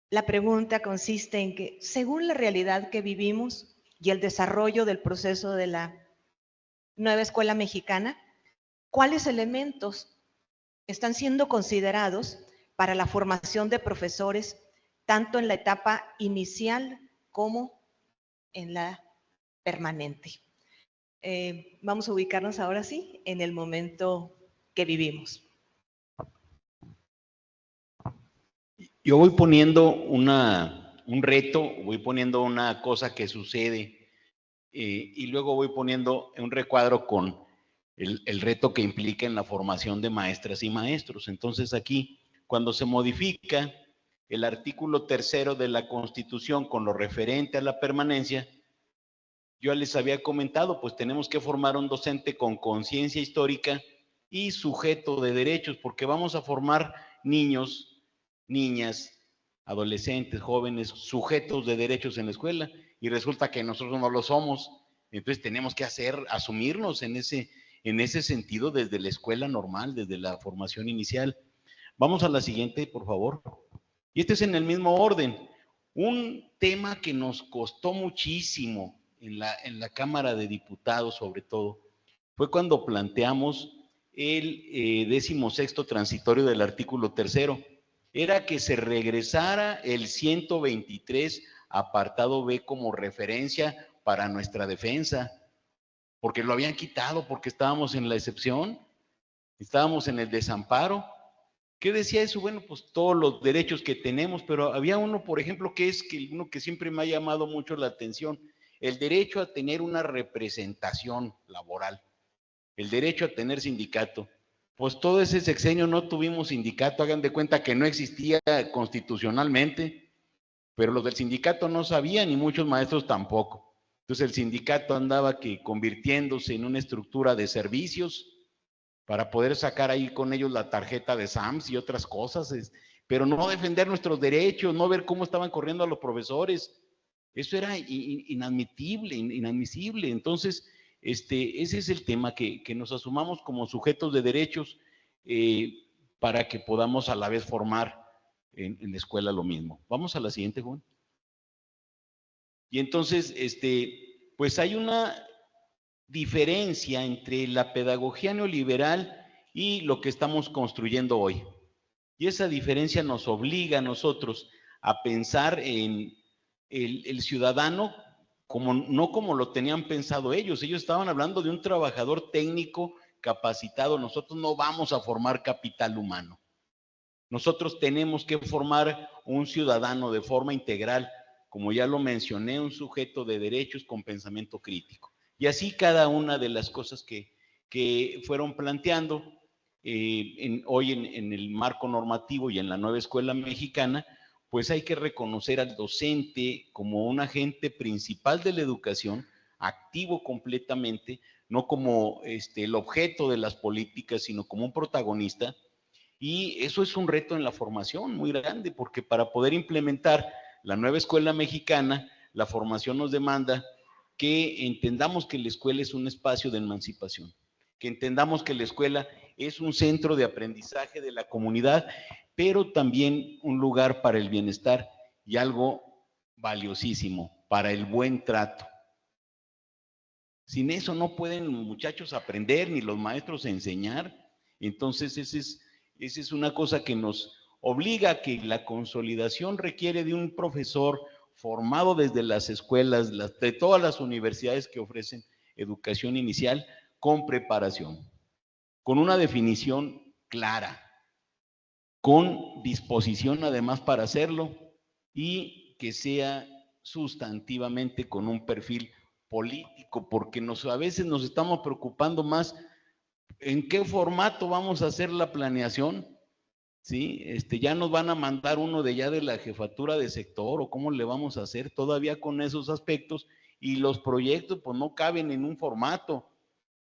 la pregunta consiste en que, según la realidad que vivimos y el desarrollo del proceso de la nueva escuela mexicana, ¿cuáles elementos están siendo considerados para la formación de profesores, tanto en la etapa inicial como en la permanente? Vamos a ubicarnos ahora sí en el momento que vivimos. Yo voy poniendo un reto, voy poniendo una cosa que sucede y luego voy poniendo un recuadro con el reto que implica en la formación de maestras y maestros. Entonces aquí, cuando se modifica el artículo 3 de la Constitución con lo referente a la permanencia, yo les había comentado, pues tenemos que formar un docente con conciencia histórica y sujeto de derechos, porque vamos a formar niños, niñas, adolescentes, jóvenes, sujetos de derechos en la escuela, y resulta que nosotros no lo somos. Entonces tenemos que asumirnos en ese sentido desde la escuela normal, desde la formación inicial. Vamos a la siguiente, por favor. Y este es en el mismo orden. Un tema que nos costó muchísimo en la Cámara de Diputados, sobre todo, fue cuando planteamos el 16º transitorio del artículo 3. Era que se regresara el 123 apartado B como referencia para nuestra defensa, porque lo habían quitado, porque estábamos en la excepción, estábamos en el desamparo. ¿Qué decía eso? Bueno, pues todos los derechos que tenemos, pero había uno, por ejemplo, uno que siempre me ha llamado mucho la atención, el derecho a tener una representación laboral, el derecho a tener sindicato. Pues todo ese sexenio no tuvimos sindicato, hagan de cuenta que no existía constitucionalmente, pero los del sindicato no sabían y muchos maestros tampoco. Entonces el sindicato andaba convirtiéndose en una estructura de servicios para poder sacar ahí con ellos la tarjeta de SAMS y otras cosas, pero no defender nuestros derechos, no ver cómo estaban corriendo a los profesores. Eso era inadmisible. Entonces, ese es el tema, que nos asumamos como sujetos de derechos para que podamos a la vez formar en la escuela lo mismo. Vamos a la siguiente, Juan. Y entonces, pues hay una diferencia entre la pedagogía neoliberal y lo que estamos construyendo hoy. Y esa diferencia nos obliga a nosotros a pensar en el ciudadano no como lo tenían pensado ellos. Ellos estaban hablando de un trabajador técnico capacitado. Nosotros no vamos a formar capital humano. Nosotros tenemos que formar un ciudadano de forma integral, como ya lo mencioné, un sujeto de derechos con pensamiento crítico. Y así cada una de las cosas que fueron planteando hoy en el marco normativo y en la nueva escuela mexicana, pues hay que reconocer al docente como un agente principal de la educación, activo completamente, no como el objeto de las políticas, sino como un protagonista. Y eso es un reto en la formación muy grande, porque para poder implementar la nueva escuela mexicana, la formación nos demanda que entendamos que la escuela es un espacio de emancipación, que entendamos que la escuela es un centro de aprendizaje de la comunidad, pero también un lugar para el bienestar y algo valiosísimo, para el buen trato. Sin eso no pueden los muchachos aprender ni los maestros enseñar. Entonces esa es una cosa que nos obliga a que la consolidación requiere de un profesor formado desde las escuelas, de todas las universidades que ofrecen educación inicial, con preparación, con una definición clara, con disposición además para hacerlo, y que sea sustantivamente con un perfil político, porque a veces nos estamos preocupando más en qué formato vamos a hacer la planeación. ¿Sí? Ya nos van a mandar uno de la jefatura de sector, o cómo le vamos a hacer todavía con esos aspectos, y los proyectos pues no caben en un formato.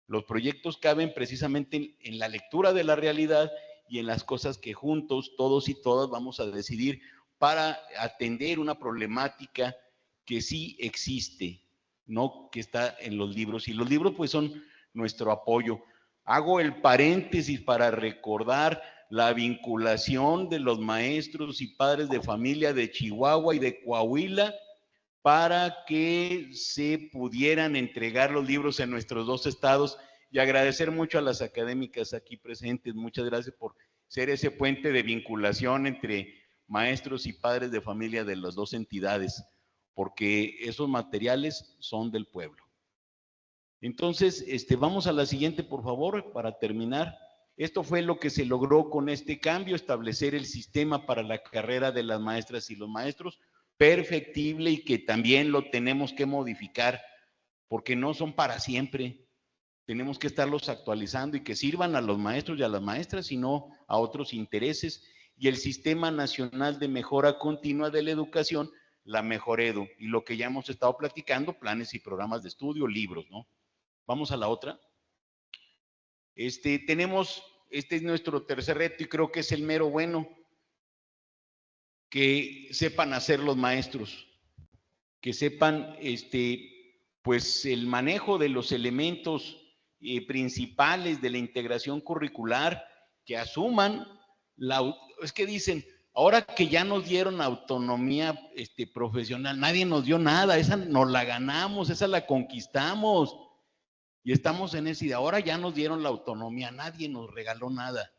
Los proyectos caben precisamente en la lectura de la realidad y en las cosas que juntos, todos y todas, vamos a decidir para atender una problemática que sí existe, no que está en los libros. Y los libros pues son nuestro apoyo. Hago el paréntesis para recordar la vinculación de los maestros y padres de familia de Chihuahua y de Coahuila para que se pudieran entregar los libros en nuestros dos estados, y agradecer mucho a las académicas aquí presentes. Muchas gracias por ser ese puente de vinculación entre maestros y padres de familia de las dos entidades, porque esos materiales son del pueblo. Entonces, vamos a la siguiente, por favor, para terminar. Esto fue lo que se logró con este cambio, establecer el sistema para la carrera de las maestras y los maestros, perfectible, y que también lo tenemos que modificar, porque no son para siempre. Tenemos que estarlos actualizando y que sirvan a los maestros y a las maestras y no a otros intereses. Y el Sistema Nacional de Mejora Continua de la Educación, la Mejoredu, y lo que ya hemos estado platicando, planes y programas de estudio, libros, ¿no? Vamos a la otra. Este es nuestro tercer reto y creo que es el mero bueno, que sepan hacer los maestros, que sepan pues el manejo de los elementos principales de la integración curricular, que asuman es que dicen, ahora que ya nos dieron autonomía profesional, nadie nos dio nada, esa nos la ganamos, esa la conquistamos, y estamos en esa idea, ahora ya nos dieron la autonomía, nadie nos regaló nada.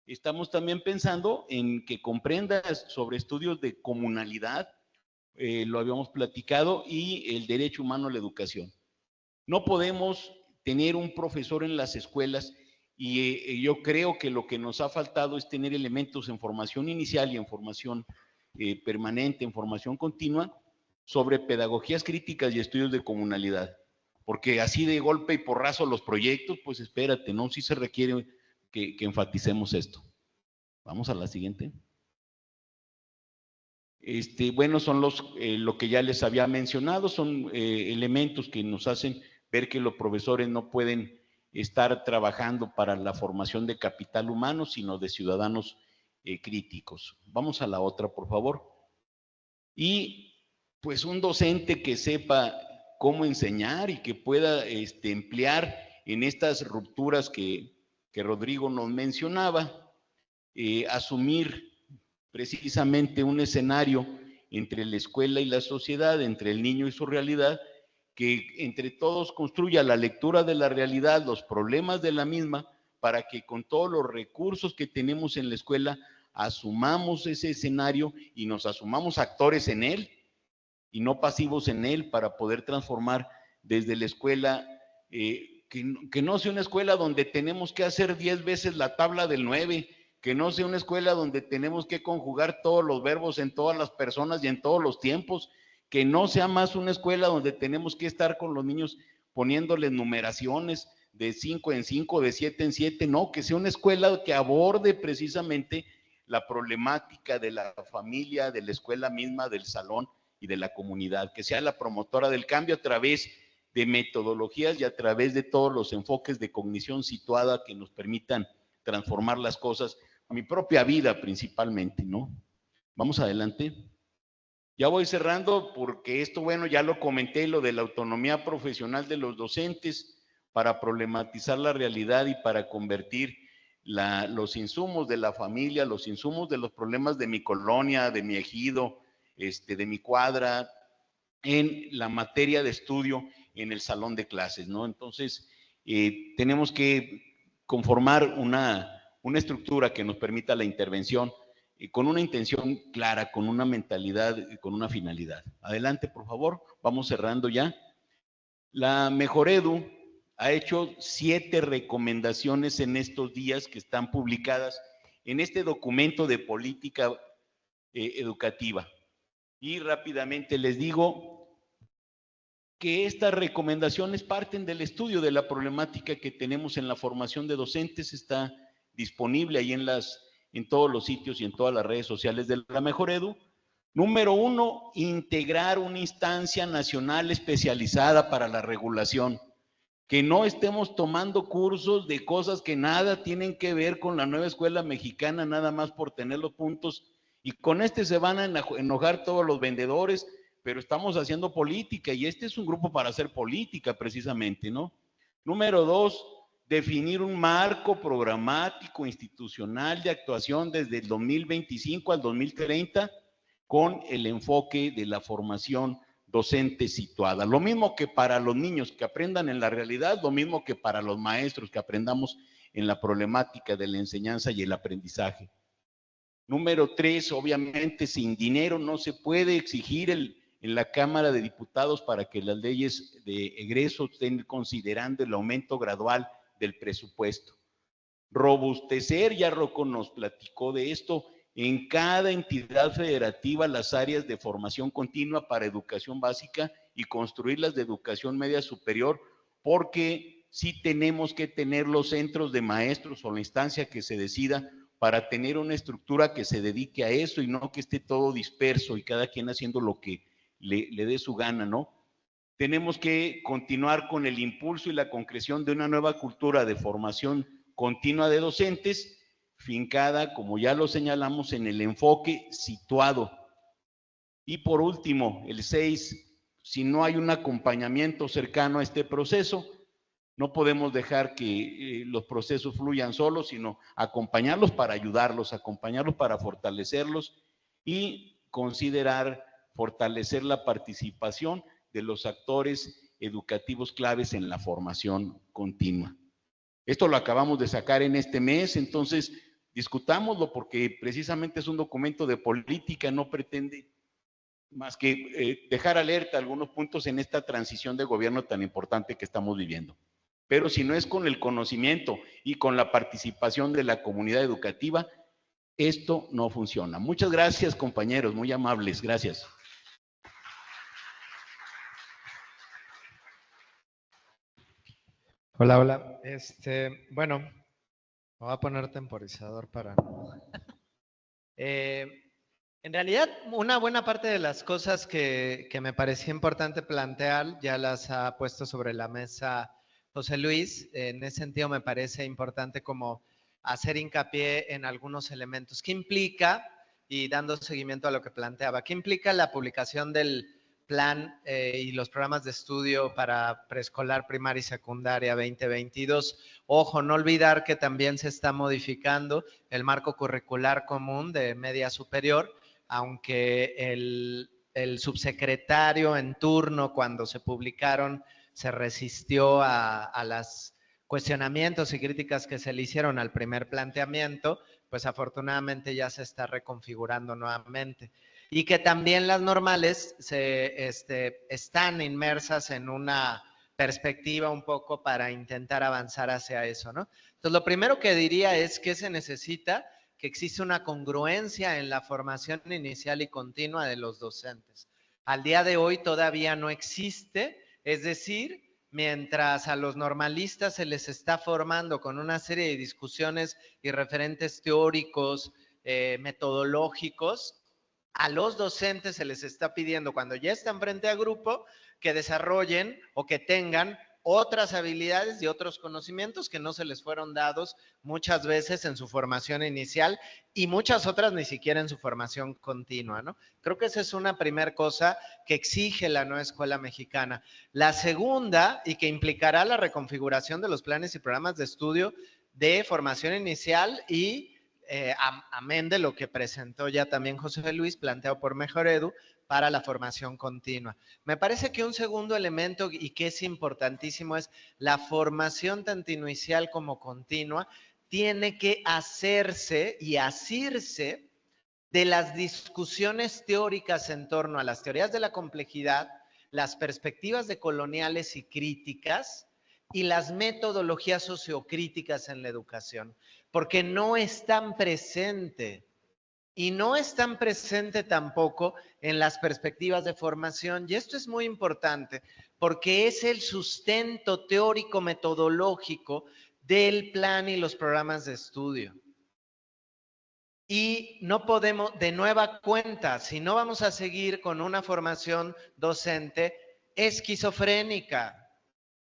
Estamos también pensando en que comprendas sobre estudios de comunalidad, lo habíamos platicado, y el derecho humano a la educación. No podemos tener un profesor en las escuelas, y yo creo que lo que nos ha faltado es tener elementos en formación inicial y en formación permanente, en formación continua, sobre pedagogías críticas y estudios de comunalidad. Porque así de golpe y porrazo los proyectos, pues espérate, ¿no? Sí se requiere que enfaticemos esto. Vamos a la siguiente. Bueno, son lo que ya les había mencionado, son elementos que nos hacen ver que los profesores no pueden estar trabajando para la formación de capital humano, sino de ciudadanos críticos. Vamos a la otra, por favor. Y pues un docente que sepa cómo enseñar y que pueda emplear en estas rupturas que Rodrigo nos mencionaba, asumir precisamente un escenario entre la escuela y la sociedad, entre el niño y su realidad, que entre todos construya la lectura de la realidad, los problemas de la misma, para que con todos los recursos que tenemos en la escuela asumamos ese escenario y nos asumamos actores en él y no pasivos en él, para poder transformar desde la escuela, que no sea una escuela donde tenemos que hacer 10 veces la tabla del 9, que no sea una escuela donde tenemos que conjugar todos los verbos en todas las personas y en todos los tiempos, que no sea más una escuela donde tenemos que estar con los niños poniéndoles numeraciones de 5 en 5, de 7 en 7, no, que sea una escuela que aborde precisamente la problemática de la familia, de la escuela misma, del salón y de la comunidad, que sea la promotora del cambio a través de metodologías y a través de todos los enfoques de cognición situada que nos permitan transformar las cosas, mi propia vida principalmente, ¿no? Vamos adelante. Ya voy cerrando porque esto, bueno, ya lo comenté, lo de la autonomía profesional de los docentes para problematizar la realidad y para convertir los insumos de la familia, los insumos de los problemas de mi colonia, de mi ejido, de mi cuadra, en la materia de estudio en el salón de clases, ¿no? Entonces, tenemos que conformar una estructura que nos permita la intervención con una intención clara, con una mentalidad y con una finalidad. Adelante, por favor, vamos cerrando ya. La Mejoredu ha hecho 7 recomendaciones en estos días que están publicadas en este documento de política educativa. Y rápidamente les digo que estas recomendaciones parten del estudio de la problemática que tenemos en la formación de docentes. Está disponible ahí en todos los sitios y en todas las redes sociales de la Mejoredu. Número 1, integrar una instancia nacional especializada para la regulación. Que no estemos tomando cursos de cosas que nada tienen que ver con la nueva escuela mexicana, nada más por tener los puntos. Y con se van a enojar todos los vendedores, pero estamos haciendo política y este es un grupo para hacer política precisamente, ¿no? Número 2, definir un marco programático institucional de actuación desde el 2025 al 2030 con el enfoque de la formación docente situada. Lo mismo que para los niños que aprendan en la realidad, lo mismo que para los maestros que aprendamos en la problemática de la enseñanza y el aprendizaje. Número 3, obviamente sin dinero no se puede exigir en la Cámara de Diputados para que las leyes de egreso estén considerando el aumento gradual del presupuesto. Robustecer, ya Rocco nos platicó de esto, en cada entidad federativa las áreas de formación continua para educación básica y construir las de educación media superior, porque sí tenemos que tener los centros de maestros o la instancia que se decida para tener una estructura que se dedique a eso y no que esté todo disperso y cada quien haciendo lo que le dé su gana, ¿no? Tenemos que continuar con el impulso y la concreción de una nueva cultura de formación continua de docentes, fincada, como ya lo señalamos, en el enfoque situado. Y por último, el 6, si no hay un acompañamiento cercano a este proceso, no podemos dejar que los procesos fluyan solos, sino acompañarlos para ayudarlos, acompañarlos para fortalecerlos y considerar fortalecer la participación de los actores educativos claves en la formación continua. Esto lo acabamos de sacar en este mes, entonces discutámoslo porque precisamente es un documento de política, no pretende más que dejar alerta algunos puntos en esta transición de gobierno tan importante que estamos viviendo. Pero si no es con el conocimiento y con la participación de la comunidad educativa, esto no funciona. Muchas gracias, compañeros, muy amables, gracias. Hola, hola. Bueno, me voy a poner temporizador para no. En realidad, una buena parte de las cosas que me parecía importante plantear ya las ha puesto sobre la mesa José Luis. En ese sentido, me parece importante como hacer hincapié en algunos elementos. ¿Qué implica, y dando seguimiento a lo que planteaba, qué implica la publicación del plan y los programas de estudio para preescolar, primaria y secundaria 2022? Ojo, no olvidar que también se está modificando el marco curricular común de media superior, aunque el subsecretario en turno, cuando se publicaron, se resistió a los cuestionamientos y críticas que se le hicieron al primer planteamiento, pues afortunadamente ya se está reconfigurando nuevamente. Y que también las normales están inmersas en una perspectiva un poco para intentar avanzar hacia eso, ¿no? Entonces, lo primero que diría es que se necesita que existe una congruencia en la formación inicial y continua de los docentes. Al día de hoy todavía no existe, es decir, mientras a los normalistas se les está formando con una serie de discusiones y referentes teóricos, metodológicos, a los docentes se les está pidiendo, cuando ya están frente a grupo, que desarrollen o que tengan otras habilidades y otros conocimientos que no se les fueron dados muchas veces en su formación inicial y muchas otras ni siquiera en su formación continua, ¿no? Creo que esa es una primera cosa que exige la nueva escuela mexicana. La segunda, y que implicará la reconfiguración de los planes y programas de estudio de formación inicial y amén de lo que presentó ya también José Luis, planteado por Mejor Edu, para la formación continua. Me parece que un segundo elemento y que es importantísimo es la formación tanto inicial como continua tiene que hacerse y asirse de las discusiones teóricas en torno a las teorías de la complejidad, las perspectivas decoloniales y críticas y las metodologías sociocríticas en la educación, porque no están presentes. Y no están presentes tampoco en las perspectivas de formación. Y esto es muy importante porque es el sustento teórico metodológico del plan y los programas de estudio. Y no podemos, de nueva cuenta, si no vamos a seguir con una formación docente esquizofrénica,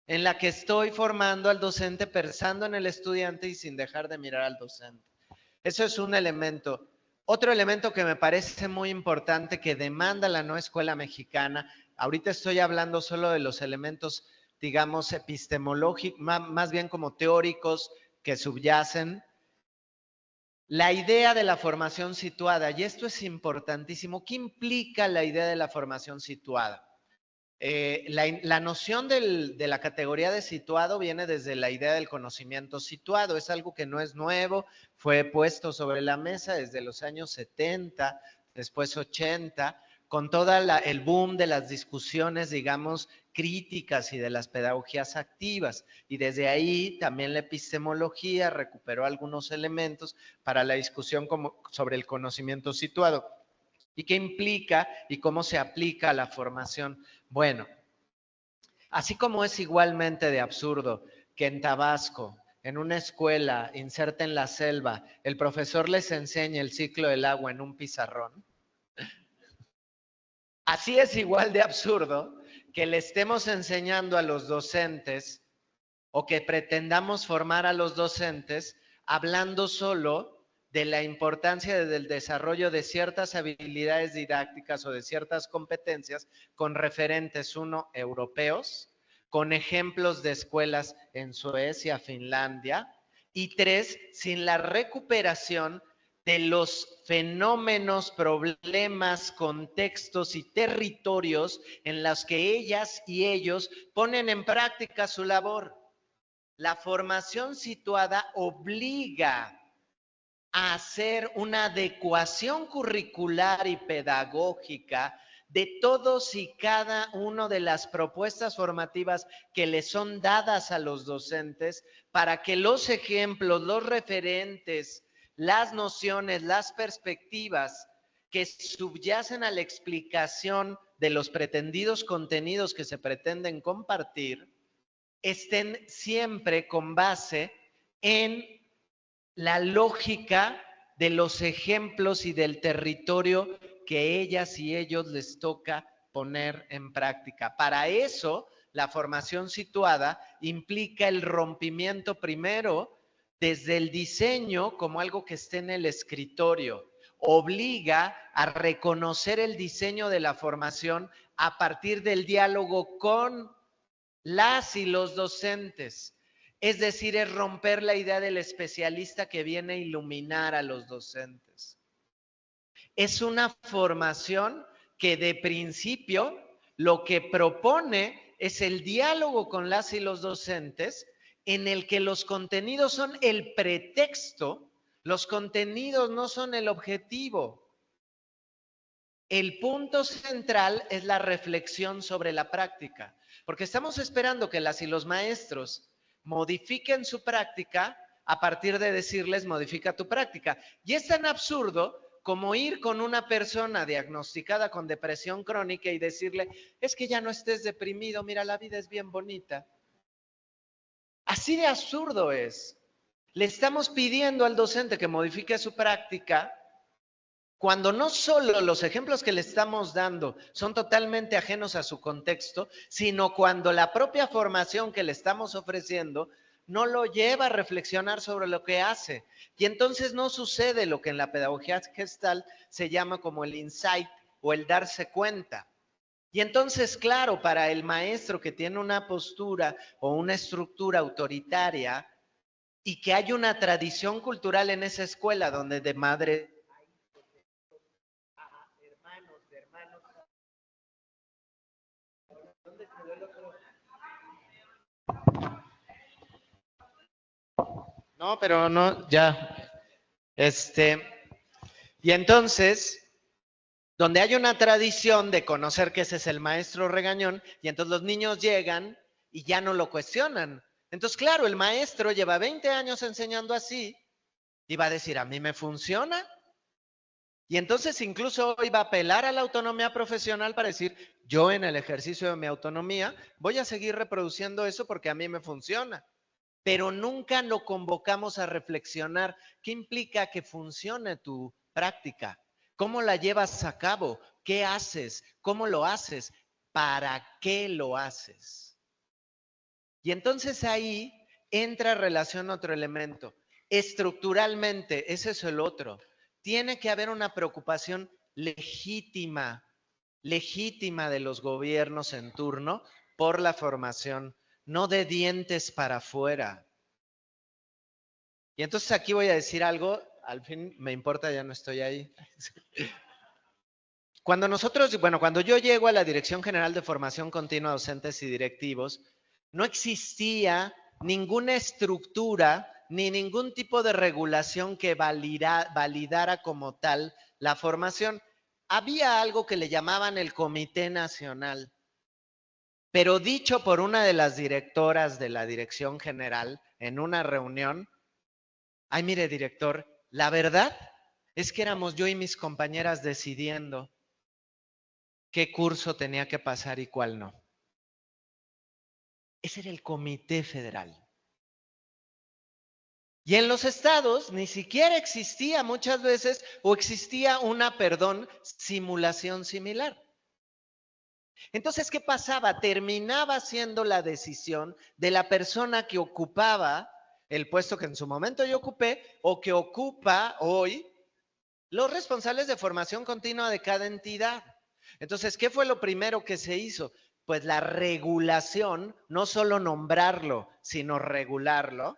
en la que estoy formando al docente pensando en el estudiante y sin dejar de mirar al docente. Eso es un elemento. Otro elemento que me parece muy importante que demanda la nueva escuela mexicana, ahorita estoy hablando solo de los elementos digamos, epistemológicos, más bien como teóricos que subyacen. La idea de la formación situada, y esto es importantísimo. ¿Qué implica la idea de la formación situada? La noción de la categoría de situado viene desde la idea del conocimiento situado. Es algo que no es nuevo, fue puesto sobre la mesa desde los años 70, después 80, con todo el boom de las discusiones, digamos, críticas y de las pedagogías activas. Y desde ahí también la epistemología recuperó algunos elementos para la discusión sobre el conocimiento situado. ¿Y qué implica y cómo se aplica a la formación? Bueno, así como es igualmente de absurdo que en Tabasco, en una escuela inserta en la selva, el profesor les enseñe el ciclo del agua en un pizarrón, así es igual de absurdo que le estemos enseñando a los docentes o que pretendamos formar a los docentes hablando solo de la importancia del desarrollo de ciertas habilidades didácticas o de ciertas competencias con referentes, uno, europeos, con ejemplos de escuelas en Suecia, Finlandia, y tres, sin la recuperación de los fenómenos, problemas, contextos y territorios en los que ellas y ellos ponen en práctica su labor. La formación situada obliga a hacer una adecuación curricular y pedagógica de todos y cada una de las propuestas formativas que le son dadas a los docentes para que los ejemplos, los referentes, las nociones, las perspectivas que subyacen a la explicación de los pretendidos contenidos que se pretenden compartir estén siempre con base en la lógica de los ejemplos y del territorio que ellas y ellos les toca poner en práctica. Para eso, la formación situada implica el rompimiento primero desde el diseño como algo que esté en el escritorio. Obliga a reconocer el diseño de la formación a partir del diálogo con las y los docentes. Es decir, es romper la idea del especialista que viene a iluminar a los docentes. Es una formación que de principio lo que propone es el diálogo con las y los docentes, en el que los contenidos son el pretexto, los contenidos no son el objetivo. El punto central es la reflexión sobre la práctica, porque estamos esperando que las y los maestros modifiquen su práctica a partir de decirles modifica tu práctica. Y es tan absurdo como ir con una persona diagnosticada con depresión crónica y decirle, es que ya no estés deprimido, mira, la vida es bien bonita. Así de absurdo es. Le estamos pidiendo al docente que modifique su práctica cuando no solo los ejemplos que le estamos dando son totalmente ajenos a su contexto, sino cuando la propia formación que le estamos ofreciendo no lo lleva a reflexionar sobre lo que hace. Y entonces no sucede lo que en la pedagogía gestal se llama como el insight o el darse cuenta. Y entonces, claro, para el maestro que tiene una postura o una estructura autoritaria y que hay una tradición cultural en esa escuela donde de madre no, pero no, ya. Y entonces, donde hay una tradición de conocer que ese es el maestro regañón, y entonces los niños llegan y ya no lo cuestionan. Entonces, claro, el maestro lleva 20 años enseñando así y va a decir, a mí me funciona. Y entonces incluso hoy va a apelar a la autonomía profesional para decir, yo en el ejercicio de mi autonomía voy a seguir reproduciendo eso porque a mí me funciona. Pero nunca lo convocamos a reflexionar qué implica que funcione tu práctica, cómo la llevas a cabo, qué haces, cómo lo haces, para qué lo haces. Y entonces ahí entra en relación otro elemento. Estructuralmente, ese es el otro. Tiene que haber una preocupación legítima de los gobiernos en turno por la formación no de dientes para afuera. Y entonces aquí voy a decir algo, al fin me importa, ya no estoy ahí. Cuando yo llego a la Dirección General de Formación Continua de Docentes y Directivos, no existía ninguna estructura ni ningún tipo de regulación que validara como tal la formación. Había algo que le llamaban el Comité Nacional, pero dicho por una de las directoras de la Dirección General en una reunión: ay, mire, director, la verdad es que éramos yo y mis compañeras decidiendo qué curso tenía que pasar y cuál no. Ese era el Comité Federal. Y en los estados ni siquiera existía muchas veces, o existía una, simulación similar. Entonces, ¿qué pasaba? Terminaba siendo la decisión de la persona que ocupaba el puesto que en su momento yo ocupé, o que ocupa hoy los responsables de formación continua de cada entidad. Entonces, ¿qué fue lo primero que se hizo? Pues la regulación, no solo nombrarlo, sino regularlo.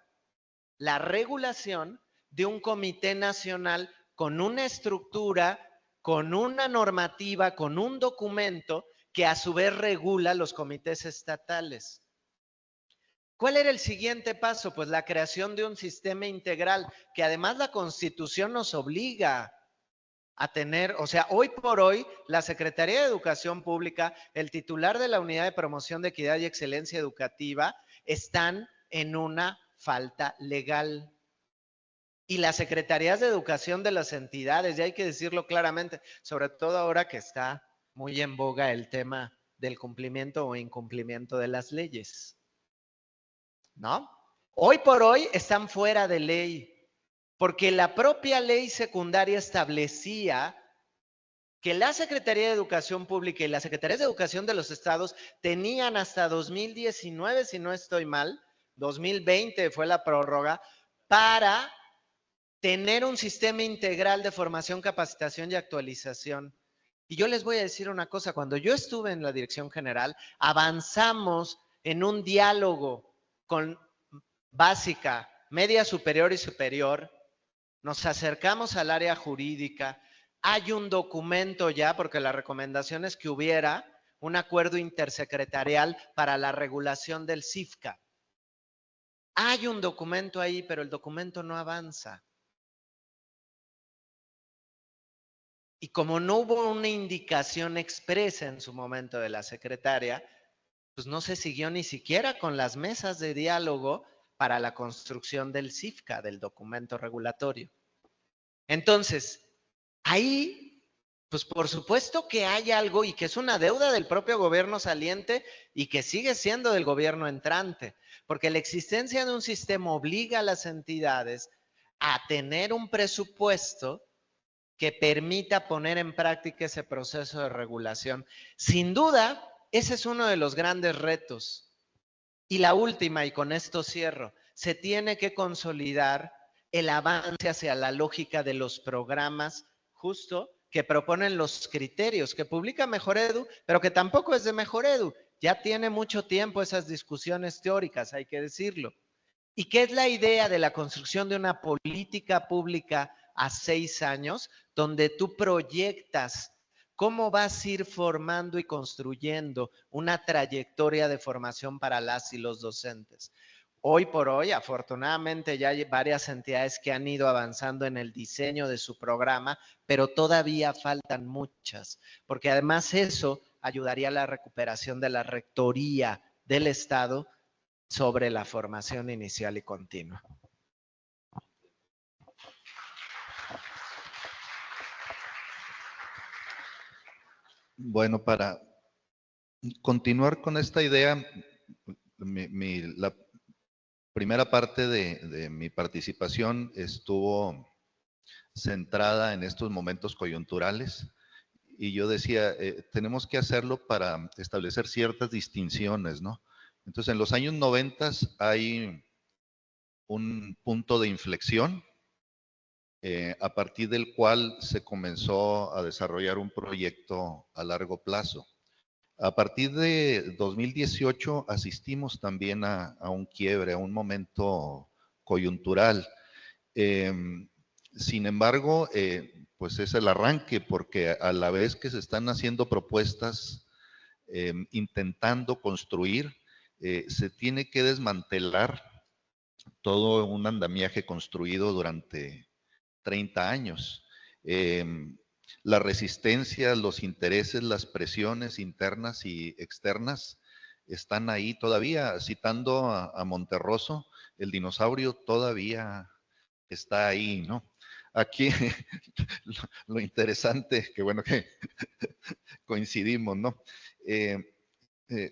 La regulación de un comité nacional con una estructura, con una normativa, con un documento que a su vez regula los comités estatales. ¿Cuál era el siguiente paso? Pues la creación de un sistema integral, que además la Constitución nos obliga a tener. O sea, hoy por hoy, la Secretaría de Educación Pública, el titular de la Unidad de Promoción de Equidad y Excelencia Educativa, están en una falta legal. Y las secretarías de educación de las entidades, y hay que decirlo claramente, sobre todo ahora que está muy en boga el tema del cumplimiento o incumplimiento de las leyes, ¿no? Hoy por hoy están fuera de ley, porque la propia ley secundaria establecía que la Secretaría de Educación Pública y las Secretarías de Educación de los estados tenían hasta 2019, si no estoy mal, 2020 fue la prórroga, para tener un sistema integral de formación, capacitación y actualización. Y yo les voy a decir una cosa: cuando yo estuve en la Dirección General, avanzamos en un diálogo con básica, media superior y superior, nos acercamos al área jurídica. Hay un documento ya, porque la recomendación es que hubiera un acuerdo intersecretarial para la regulación del CIFCA. Hay un documento ahí, pero el documento no avanza. Y como no hubo una indicación expresa en su momento de la secretaria, pues no se siguió ni siquiera con las mesas de diálogo para la construcción del CIFCA, del documento regulatorio. Entonces, ahí, pues por supuesto que hay algo, y que es una deuda del propio gobierno saliente y que sigue siendo del gobierno entrante, porque la existencia de un sistema obliga a las entidades a tener un presupuesto que permita poner en práctica ese proceso de regulación. Sin duda, ese es uno de los grandes retos. Y la última, y con esto cierro, se tiene que consolidar el avance hacia la lógica de los programas justo que proponen los criterios que publica Mejoredu, pero que tampoco es de Mejoredu. Ya tiene mucho tiempo esas discusiones teóricas, hay que decirlo. ¿Y qué es la idea de la construcción de una política pública a 6 años, donde tú proyectas cómo vas a ir formando y construyendo una trayectoria de formación para las y los docentes? Hoy por hoy, afortunadamente, ya hay varias entidades que han ido avanzando en el diseño de su programa, pero todavía faltan muchas, porque además eso ayudaría a la recuperación de la rectoría del Estado sobre la formación inicial y continua. Bueno, para continuar con esta idea, la primera parte de mi participación estuvo centrada en estos momentos coyunturales, y yo decía, tenemos que hacerlo para establecer ciertas distinciones, ¿no? Entonces, en los años 90 hay un punto de inflexión a partir del cual se comenzó a desarrollar un proyecto a largo plazo. A partir de 2018 asistimos también a un quiebre, a un momento coyuntural. Sin embargo, pues es el arranque, porque a la vez que se están haciendo propuestas intentando construir, se tiene que desmantelar todo un andamiaje construido durante 30 años. La resistencia, los intereses, las presiones internas y externas están ahí todavía. Citando a Monterroso, el dinosaurio todavía está ahí, ¿no? Aquí lo interesante, que bueno que coincidimos, ¿no?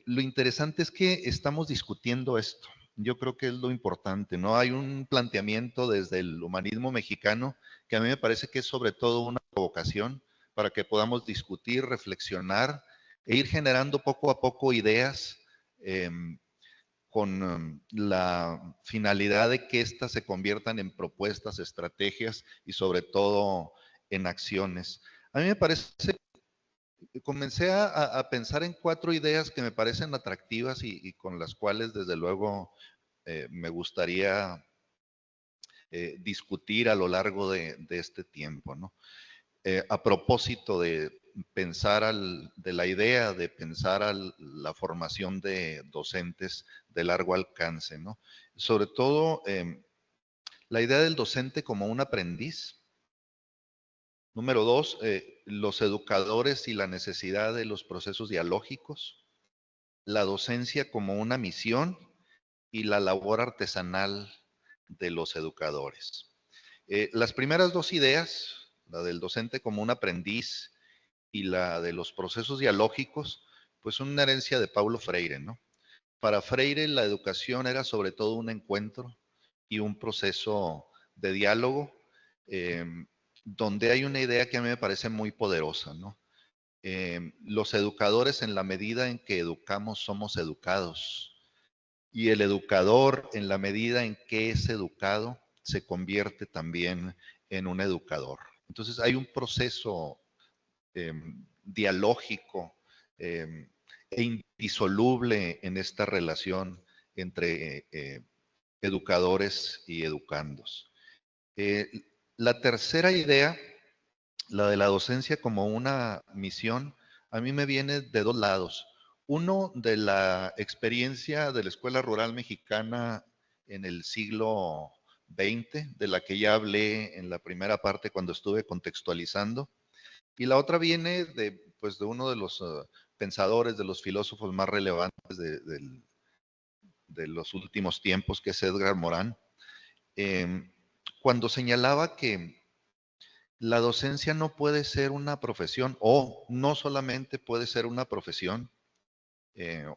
Lo interesante es que estamos discutiendo esto. Yo creo que es lo importante, ¿no? Hay un planteamiento desde el humanismo mexicano que a mí me parece que es sobre todo una provocación para que podamos discutir, reflexionar e ir generando poco a poco ideas con la finalidad de que éstas se conviertan en propuestas, estrategias y sobre todo en acciones. A mí me parece, comencé a pensar en 4 ideas que me parecen atractivas y con las cuales desde luego me gustaría discutir a lo largo de este tiempo, ¿no? A propósito de pensar de la idea de pensar la formación de docentes de largo alcance, ¿no? Sobre todo la idea del docente como un aprendiz. Número 2, los educadores y la necesidad de los procesos dialógicos, la docencia como una misión y la labor artesanal de los educadores. Las primeras 2 ideas, la del docente como un aprendiz y la de los procesos dialógicos, pues son una herencia de Paulo Freire, ¿no? Para Freire la educación era sobre todo un encuentro y un proceso de diálogo, donde hay una idea que a mí me parece muy poderosa, ¿no? Los educadores, en la medida en que educamos, somos educados. Y el educador, en la medida en que es educado, se convierte también en un educador. Entonces hay un proceso dialógico e indisoluble en esta relación entre educadores y educandos. La tercera idea, la de la docencia como una misión, a mí me viene de 2 lados. Uno, de la experiencia de la Escuela Rural Mexicana en el siglo XX, de la que ya hablé en la primera parte cuando estuve contextualizando. Y la otra viene pues, de uno de los pensadores, de los filósofos más relevantes de los últimos tiempos, que es Edgar Morin, cuando señalaba que la docencia no puede ser una profesión, o no solamente puede ser una profesión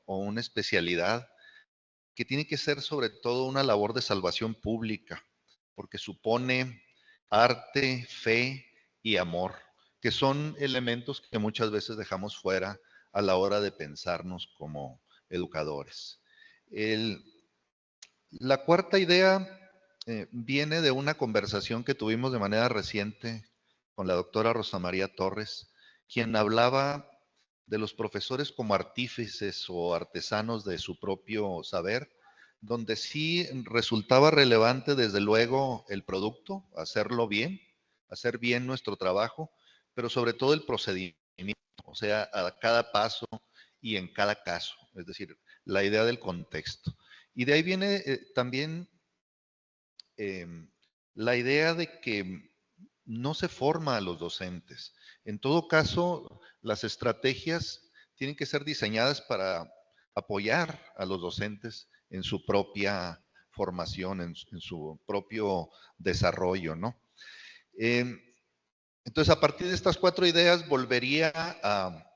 o una especialidad, que tiene que ser sobre todo una labor de salvación pública, porque supone arte, fe y amor, que son elementos que muchas veces dejamos fuera a la hora de pensarnos como educadores. La cuarta idea viene de una conversación que tuvimos de manera reciente con la doctora Rosa María Torres, quien hablaba de los profesores como artífices o artesanos de su propio saber, donde sí resultaba relevante desde luego el producto, hacerlo bien, hacer bien nuestro trabajo, pero sobre todo el procedimiento, o sea, a cada paso y en cada caso, es decir, la idea del contexto. Y de ahí viene también la idea de que no se forma a los docentes. En todo caso, las estrategias tienen que ser diseñadas para apoyar a los docentes en su propia formación, en su propio desarrollo, ¿no? Entonces, a partir de estas 4 ideas, volvería a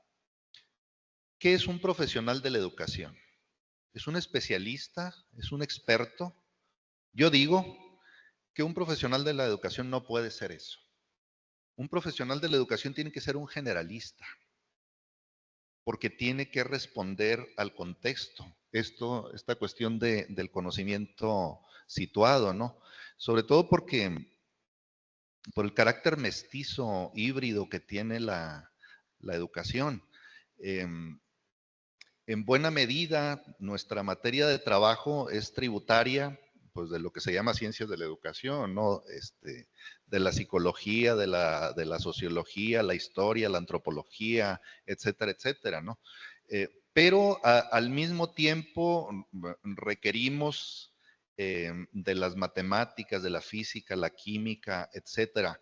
¿qué es un profesional de la educación? ¿Es un especialista? ¿Es un experto? Yo digo que un profesional de la educación no puede ser eso. Un profesional de la educación tiene que ser un generalista, porque tiene que responder al contexto. Esta cuestión del conocimiento situado, ¿no? Sobre todo porque por el carácter mestizo, híbrido que tiene la educación. En buena medida, nuestra materia de trabajo es tributaria, pues de lo que se llama ciencias de la educación, ¿no? De la psicología, de la sociología, la historia, la antropología, etcétera, etcétera, ¿no? Pero al mismo tiempo requerimos de las matemáticas, de la física, la química, etcétera.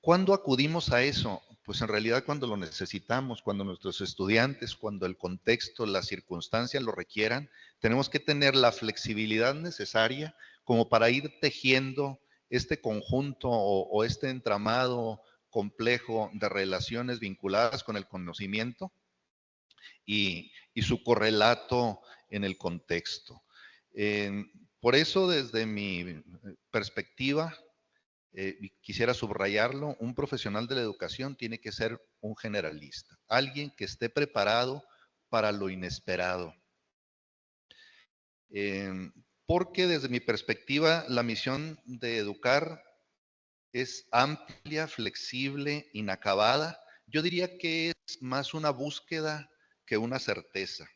¿Cuándo acudimos a eso? Pues en realidad cuando lo necesitamos, cuando nuestros estudiantes, cuando el contexto, las circunstancias lo requieran, tenemos que tener la flexibilidad necesaria como para ir tejiendo este conjunto o este entramado complejo de relaciones vinculadas con el conocimiento y su correlato en el contexto. Por eso, desde mi perspectiva, quisiera subrayarlo, un profesional de la educación tiene que ser un generalista, alguien que esté preparado para lo inesperado. Porque desde mi perspectiva, la misión de educar es amplia, flexible, inacabada. Yo diría que es más una búsqueda que una certeza.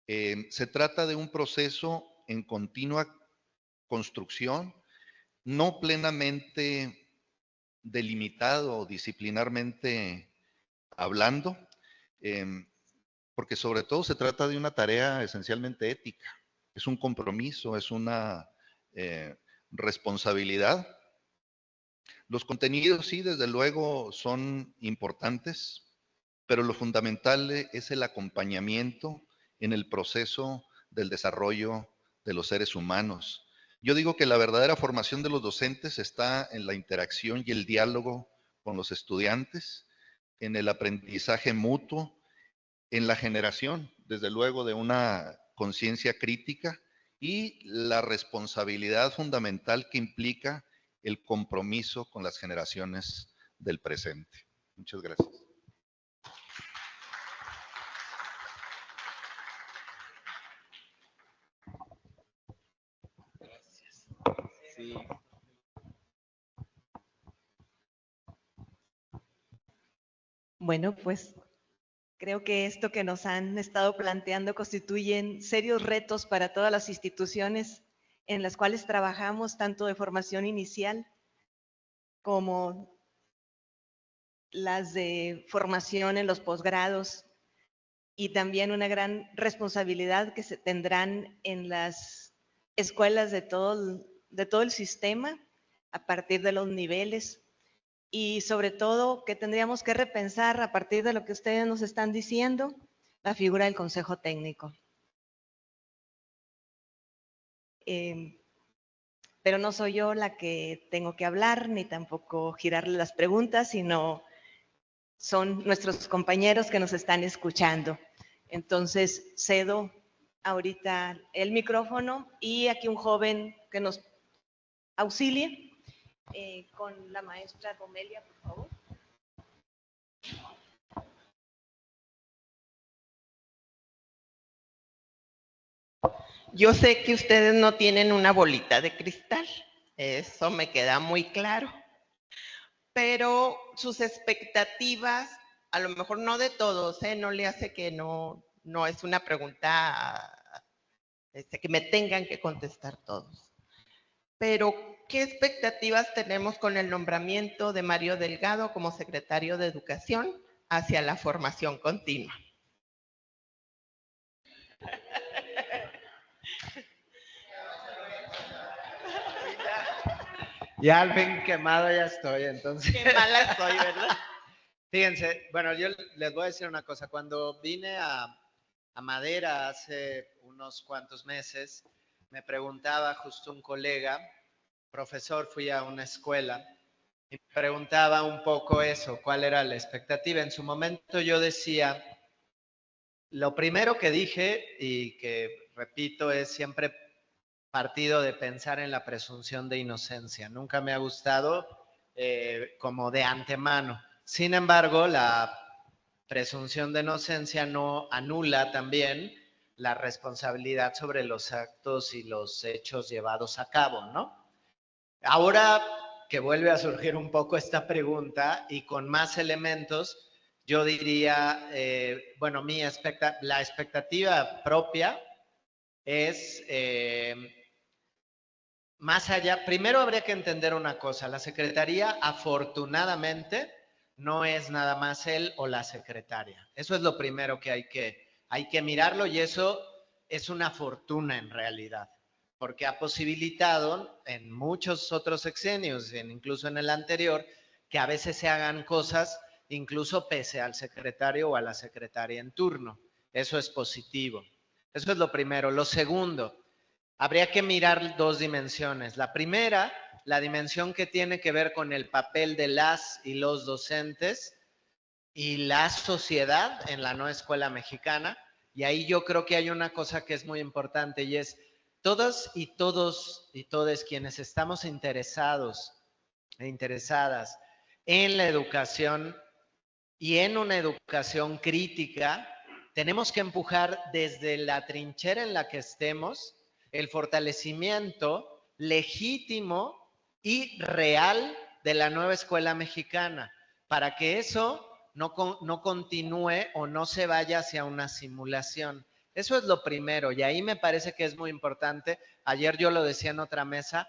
Se trata de un proceso en continua construcción, no plenamente delimitado disciplinarmente hablando, porque sobre todo se trata de una tarea esencialmente ética, es un compromiso, es una responsabilidad. Los contenidos sí, desde luego, son importantes, pero lo fundamental es el acompañamiento en el proceso del desarrollo de los seres humanos. Yo digo que la verdadera formación de los docentes está en la interacción y el diálogo con los estudiantes, en el aprendizaje mutuo, en la generación, desde luego, de una conciencia crítica y la responsabilidad fundamental que implica el compromiso con las generaciones del presente. Muchas gracias. Sí. Bueno, pues creo que esto que nos han estado planteando constituyen serios retos para todas las instituciones en las cuales trabajamos, tanto de formación inicial como las de formación en los posgrados, y también una gran responsabilidad que se tendrán en las escuelas de todo el sistema a partir de los niveles, y sobre todo que tendríamos que repensar a partir de lo que ustedes nos están diciendo, la figura del consejo técnico. Pero no soy yo la que tengo que hablar, ni tampoco girarle las preguntas, sino son nuestros compañeros que nos están escuchando. Entonces, cedo ahorita el micrófono y aquí un joven que nos auxilie con la maestra Romelia, por favor. Yo sé que ustedes no tienen una bolita de cristal, eso me queda muy claro, pero sus expectativas, a lo mejor no de todos, no le hace que no es una pregunta que me tengan que contestar todos, pero ¿qué expectativas tenemos con el nombramiento de Mario Delgado como secretario de Educación hacia la formación continua? Ya al fin quemado ya estoy, entonces. Qué mala soy, ¿verdad? Fíjense, bueno, yo les voy a decir una cosa. Cuando vine a Madera hace unos cuantos meses, me preguntaba justo un colega, profesor, fui a una escuela, y me preguntaba un poco eso, cuál era la expectativa. En su momento yo decía, lo primero que dije y que repito es siempre partido de pensar en la presunción de inocencia. Nunca me ha gustado como de antemano. Sin embargo, la presunción de inocencia no anula también la responsabilidad sobre los actos y los hechos llevados a cabo, ¿no? Ahora que vuelve a surgir un poco esta pregunta y con más elementos, yo diría, bueno, la expectativa propia es más allá. Primero habría que entender una cosa, la secretaría afortunadamente no es nada más él o la secretaria. Eso es lo primero que hay que mirarlo, y eso es una fortuna en realidad, porque ha posibilitado en muchos otros sexenios, incluso en el anterior, que a veces se hagan cosas incluso pese al secretario o a la secretaria en turno. Eso es positivo. Eso es lo primero. Lo segundo, habría que mirar dos dimensiones. La primera, la dimensión que tiene que ver con el papel de las y los docentes y la sociedad en la nueva escuela mexicana. Y ahí yo creo que hay una cosa que es muy importante, y es todos y todes quienes estamos interesados e interesadas en la educación y en una educación crítica, tenemos que empujar desde la trinchera en la que estemos el fortalecimiento legítimo y real de la nueva escuela mexicana, para que eso no continúe o no se vaya hacia una simulación. Eso es lo primero, y ahí me parece que es muy importante. Ayer yo lo decía en otra mesa,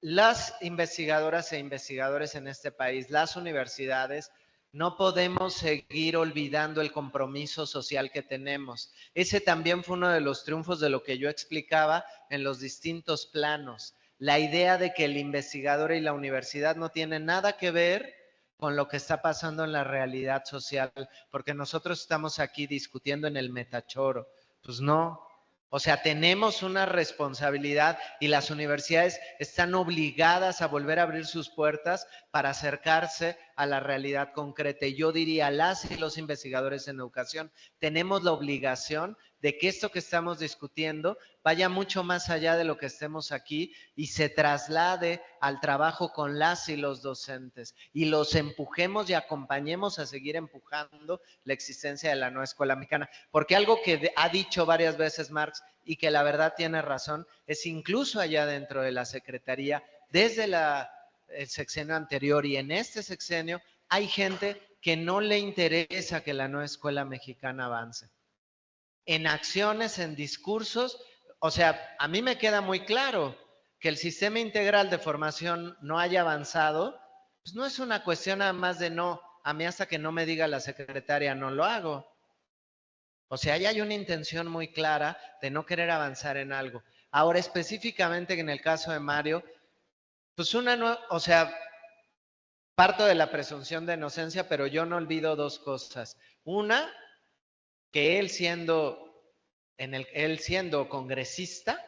las investigadoras e investigadores en este país, las universidades, no podemos seguir olvidando el compromiso social que tenemos. Ese también fue uno de los triunfos de lo que yo explicaba en los distintos planos. La idea de que el investigador y la universidad no tienen nada que ver con lo que está pasando en la realidad social, porque nosotros estamos aquí discutiendo en el metachoro. Pues no. O sea, tenemos una responsabilidad, y las universidades están obligadas a volver a abrir sus puertas para acercarse a la realidad concreta. Y yo diría, las y los investigadores en educación tenemos la obligación de que esto que estamos discutiendo vaya mucho más allá de lo que estemos aquí y se traslade al trabajo con las y los docentes, y los empujemos y acompañemos a seguir empujando la existencia de la nueva escuela mexicana. Porque algo que ha dicho varias veces Marx, y que la verdad tiene razón, es incluso allá dentro de la Secretaría, desde el sexenio anterior y en este sexenio, hay gente que no le interesa que la nueva escuela mexicana avance. En acciones, en discursos, o sea, a mí me queda muy claro que el sistema integral de formación no haya avanzado, pues no es una cuestión nada más de no, a mí hasta que no me diga la secretaria no lo hago. O sea, ahí hay una intención muy clara de no querer avanzar en algo. Ahora, específicamente en el caso de Mario, pues o sea, parto de la presunción de inocencia, pero yo no olvido dos cosas. Una, que él siendo congresista,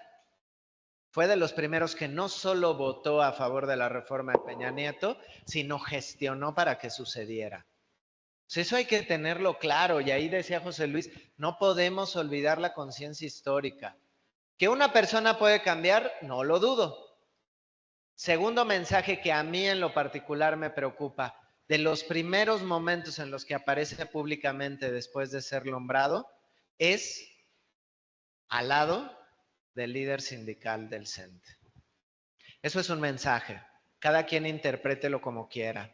fue de los primeros que no solo votó a favor de la reforma de Peña Nieto, sino gestionó para que sucediera. Pues eso hay que tenerlo claro, y ahí decía José Luis, no podemos olvidar la conciencia histórica. ¿Que una persona puede cambiar? No lo dudo. Segundo mensaje que a mí en lo particular me preocupa, de los primeros momentos en los que aparece públicamente después de ser nombrado, es al lado del líder sindical del CENTE. Eso es un mensaje. Cada quien interprételo como quiera.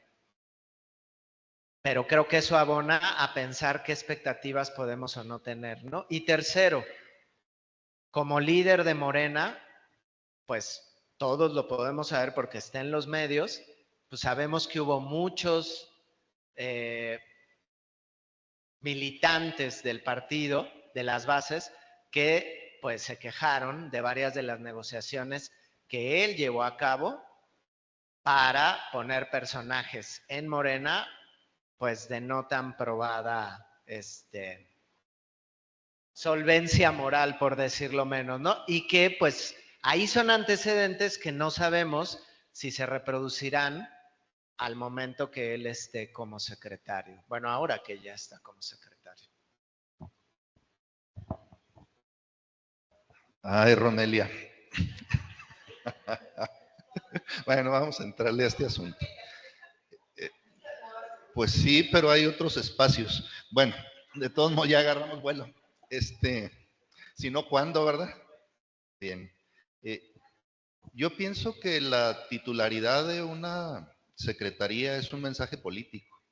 Pero creo que eso abona a pensar qué expectativas podemos o no tener, ¿no? Y tercero, como líder de Morena, pues todos lo podemos saber porque está en los medios, pues sabemos que hubo muchos militantes del partido, de las bases, que pues se quejaron de varias de las negociaciones que él llevó a cabo para poner personajes en Morena, pues de no tan probada solvencia moral, por decirlo menos, ¿no? Y que pues ahí son antecedentes que no sabemos si se reproducirán al momento que él esté como secretario. Bueno, ahora que ya está como secretario. Ay, Ronelia. Bueno, vamos a entrarle a este asunto. Pues sí, pero hay otros espacios. Bueno, de todos modos ya agarramos vuelo. Si no, ¿cuándo, verdad? Bien. Yo pienso que la titularidad de una secretaría es un mensaje político.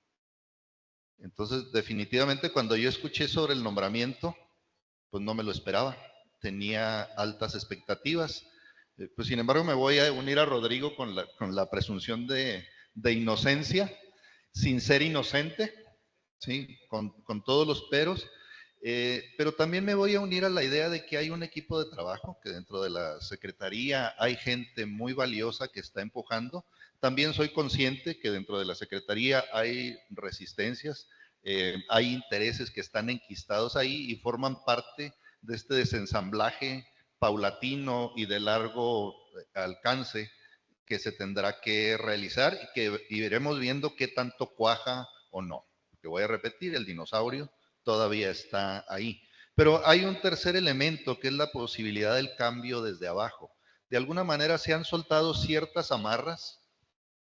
Entonces, definitivamente, cuando yo escuché sobre el nombramiento, pues no me lo esperaba. Tenía altas expectativas. Pues sin embargo, me voy a unir a Rodrigo con la presunción de inocencia, sin ser inocente, ¿sí? Con todos los peros. Pero también me voy a unir a la idea de que hay un equipo de trabajo, que dentro de la Secretaría hay gente muy valiosa que está empujando. También soy consciente que dentro de la Secretaría hay resistencias, hay intereses que están enquistados ahí y forman parte de este desensamblaje paulatino y de largo alcance que se tendrá que realizar y que iremos viendo qué tanto cuaja o no. Que voy a repetir, el dinosaurio todavía está ahí. Pero hay un tercer elemento que es la posibilidad del cambio desde abajo. De alguna manera se han soltado ciertas amarras,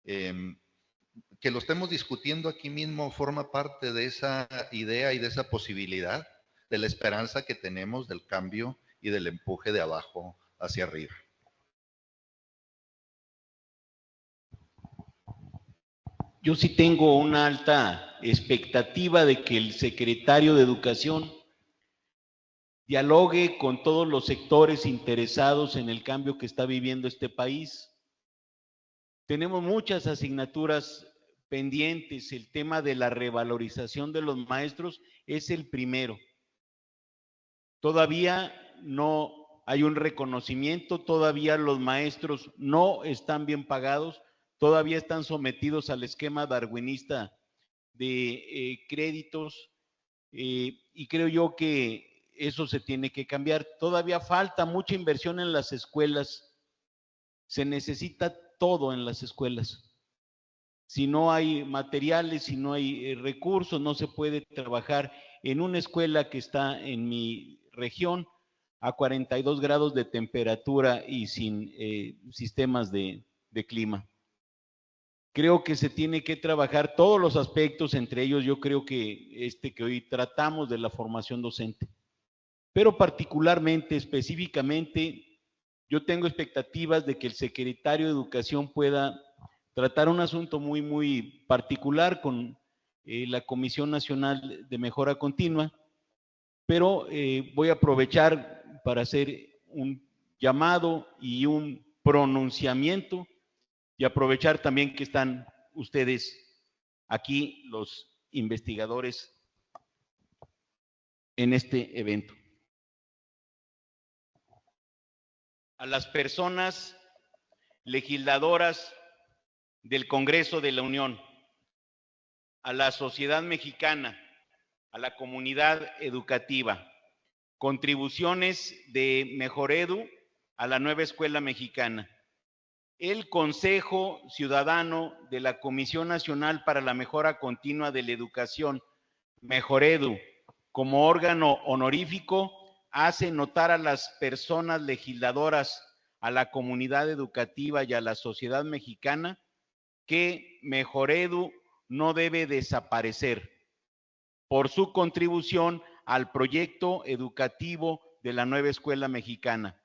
que lo estemos discutiendo aquí mismo forma parte de esa idea y de esa posibilidad, de la esperanza que tenemos del cambio y del empuje de abajo hacia arriba. Yo sí tengo una alta expectativa de que el secretario de Educación dialogue con todos los sectores interesados en el cambio que está viviendo este país. Tenemos muchas asignaturas pendientes. El tema de la revalorización de los maestros es el primero. Todavía no hay un reconocimiento, todavía los maestros no están bien pagados, todavía están sometidos al esquema darwinista de créditos, y creo yo que eso se tiene que cambiar. Todavía falta mucha inversión en las escuelas, se necesita todo en las escuelas. Si no hay materiales, si no hay recursos, no se puede trabajar en una escuela que está en mi región a 42 grados de temperatura y sin sistemas de clima. Creo que se tiene que trabajar todos los aspectos, entre ellos yo creo que que hoy tratamos de la formación docente. Pero particularmente, específicamente, yo tengo expectativas de que el secretario de Educación pueda tratar un asunto muy, muy particular con la Comisión Nacional de Mejora Continua, pero voy a aprovechar para hacer un llamado y un pronunciamiento y aprovechar también que están ustedes aquí, los investigadores, en este evento. A las personas legisladoras del Congreso de la Unión, a la sociedad mexicana, a la comunidad educativa, contribuciones de Mejoredu a la nueva escuela mexicana. El Consejo Ciudadano de la Comisión Nacional para la Mejora Continua de la Educación, Mejoredu, como órgano honorífico, hace notar a las personas legisladoras, a la comunidad educativa y a la sociedad mexicana que Mejoredu no debe desaparecer por su contribución al proyecto educativo de la nueva escuela mexicana.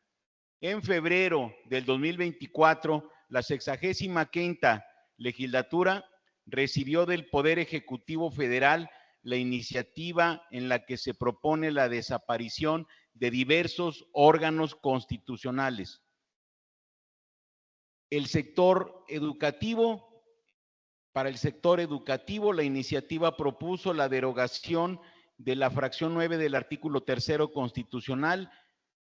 En febrero del 2024, la 65ª legislatura recibió del Poder Ejecutivo Federal la iniciativa en la que se propone la desaparición de diversos órganos constitucionales. Para el sector educativo, la iniciativa propuso la derogación de la fracción 9 del artículo 3º constitucional,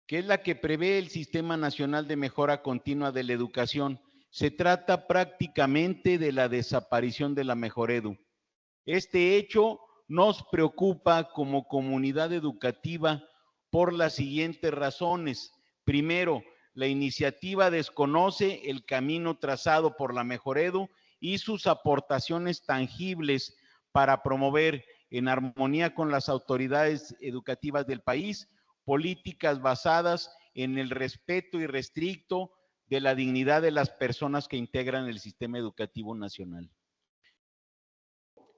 que es la que prevé el Sistema Nacional de Mejora Continua de la Educación. Se trata prácticamente de la desaparición de la Mejoredu. Este hecho nos preocupa como comunidad educativa por las siguientes razones. Primero, la iniciativa desconoce el camino trazado por la Mejoredu y sus aportaciones tangibles para promover, en armonía con las autoridades educativas del país, políticas basadas en el respeto irrestricto de la dignidad de las personas que integran el sistema educativo nacional.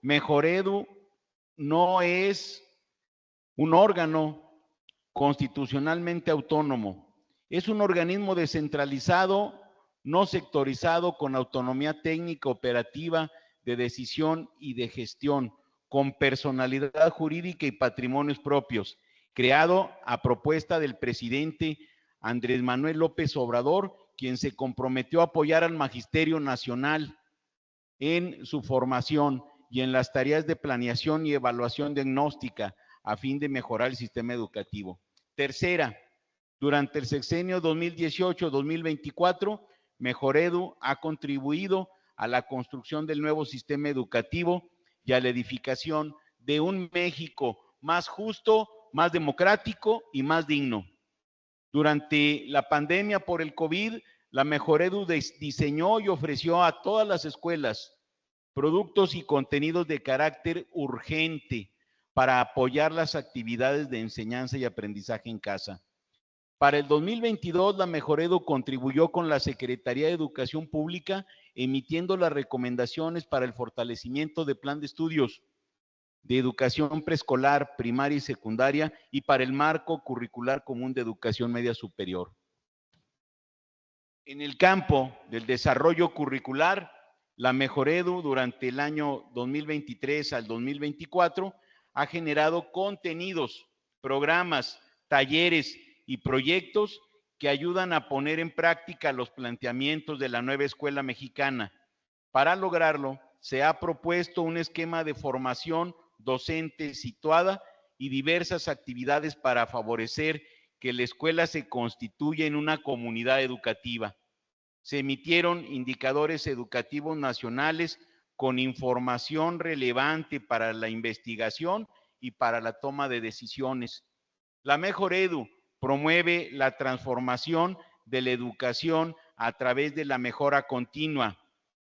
Mejoredu no es un órgano constitucionalmente autónomo, es un organismo descentralizado, no sectorizado, con autonomía técnica, operativa, de decisión y de gestión, con personalidad jurídica y patrimonios propios, creado a propuesta del presidente Andrés Manuel López Obrador, quien se comprometió a apoyar al Magisterio Nacional en su formación y en las tareas de planeación y evaluación diagnóstica a fin de mejorar el sistema educativo. Tercera, durante el sexenio 2018-2024, Mejoredu ha contribuido a la construcción del nuevo sistema educativo y a la edificación de un México más justo, más democrático y más digno. Durante la pandemia por el COVID, la Mejoredu diseñó y ofreció a todas las escuelas productos y contenidos de carácter urgente para apoyar las actividades de enseñanza y aprendizaje en casa. Para el 2022, la Mejoredu contribuyó con la Secretaría de Educación Pública, emitiendo las recomendaciones para el fortalecimiento de plan de estudios de educación preescolar, primaria y secundaria y para el marco curricular común de educación media superior. En el campo del desarrollo curricular, la Mejoredu durante el año 2023 al 2024 ha generado contenidos, programas, talleres y proyectos que ayudan a poner en práctica los planteamientos de la nueva escuela mexicana. Para lograrlo, se ha propuesto un esquema de formación docente situada y diversas actividades para favorecer que la escuela se constituya en una comunidad educativa. Se emitieron indicadores educativos nacionales con información relevante para la investigación y para la toma de decisiones. La Mejoredu promueve la transformación de la educación a través de la mejora continua,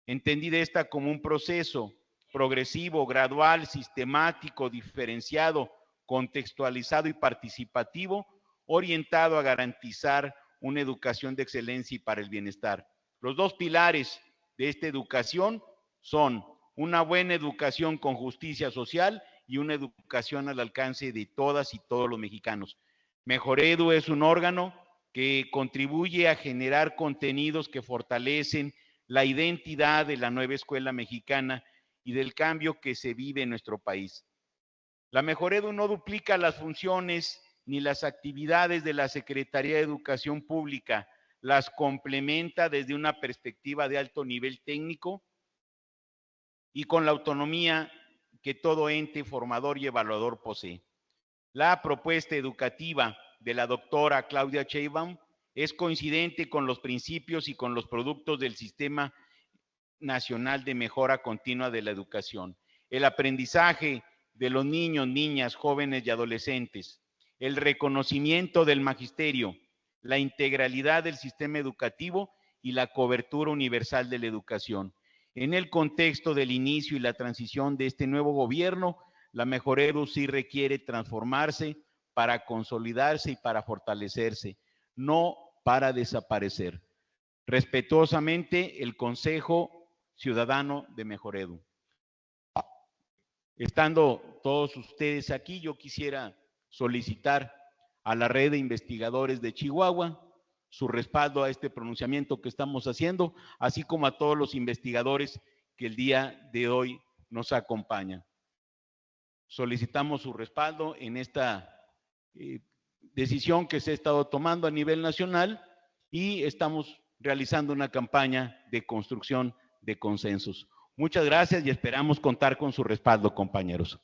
entendida esta como un proceso progresivo, gradual, sistemático, diferenciado, contextualizado y participativo, orientado a garantizar una educación de excelencia y para el bienestar. Los dos pilares de esta educación son una buena educación con justicia social y una educación al alcance de todas y todos los mexicanos. Mejoredu es un órgano que contribuye a generar contenidos que fortalecen la identidad de la nueva escuela mexicana y del cambio que se vive en nuestro país. La Mejoredu no duplica las funciones ni las actividades de la Secretaría de Educación Pública, las complementa desde una perspectiva de alto nivel técnico y con la autonomía que todo ente formador y evaluador posee. La propuesta educativa de la doctora Claudia Sheinbaum es coincidente con los principios y con los productos del Sistema Nacional de Mejora Continua de la Educación. El aprendizaje de los niños, niñas, jóvenes y adolescentes, el reconocimiento del magisterio, la integralidad del sistema educativo y la cobertura universal de la educación. En el contexto del inicio y la transición de este nuevo gobierno, la Mejoredu sí requiere transformarse para consolidarse y para fortalecerse, no para desaparecer. Respetuosamente, el Consejo Ciudadano de Mejoredu. Estando todos ustedes aquí, yo quisiera solicitar a la red de investigadores de Chihuahua su respaldo a este pronunciamiento que estamos haciendo, así como a todos los investigadores que el día de hoy nos acompañan. Solicitamos su respaldo en esta decisión que se ha estado tomando a nivel nacional y estamos realizando una campaña de construcción de consensos. Muchas gracias y esperamos contar con su respaldo, compañeros.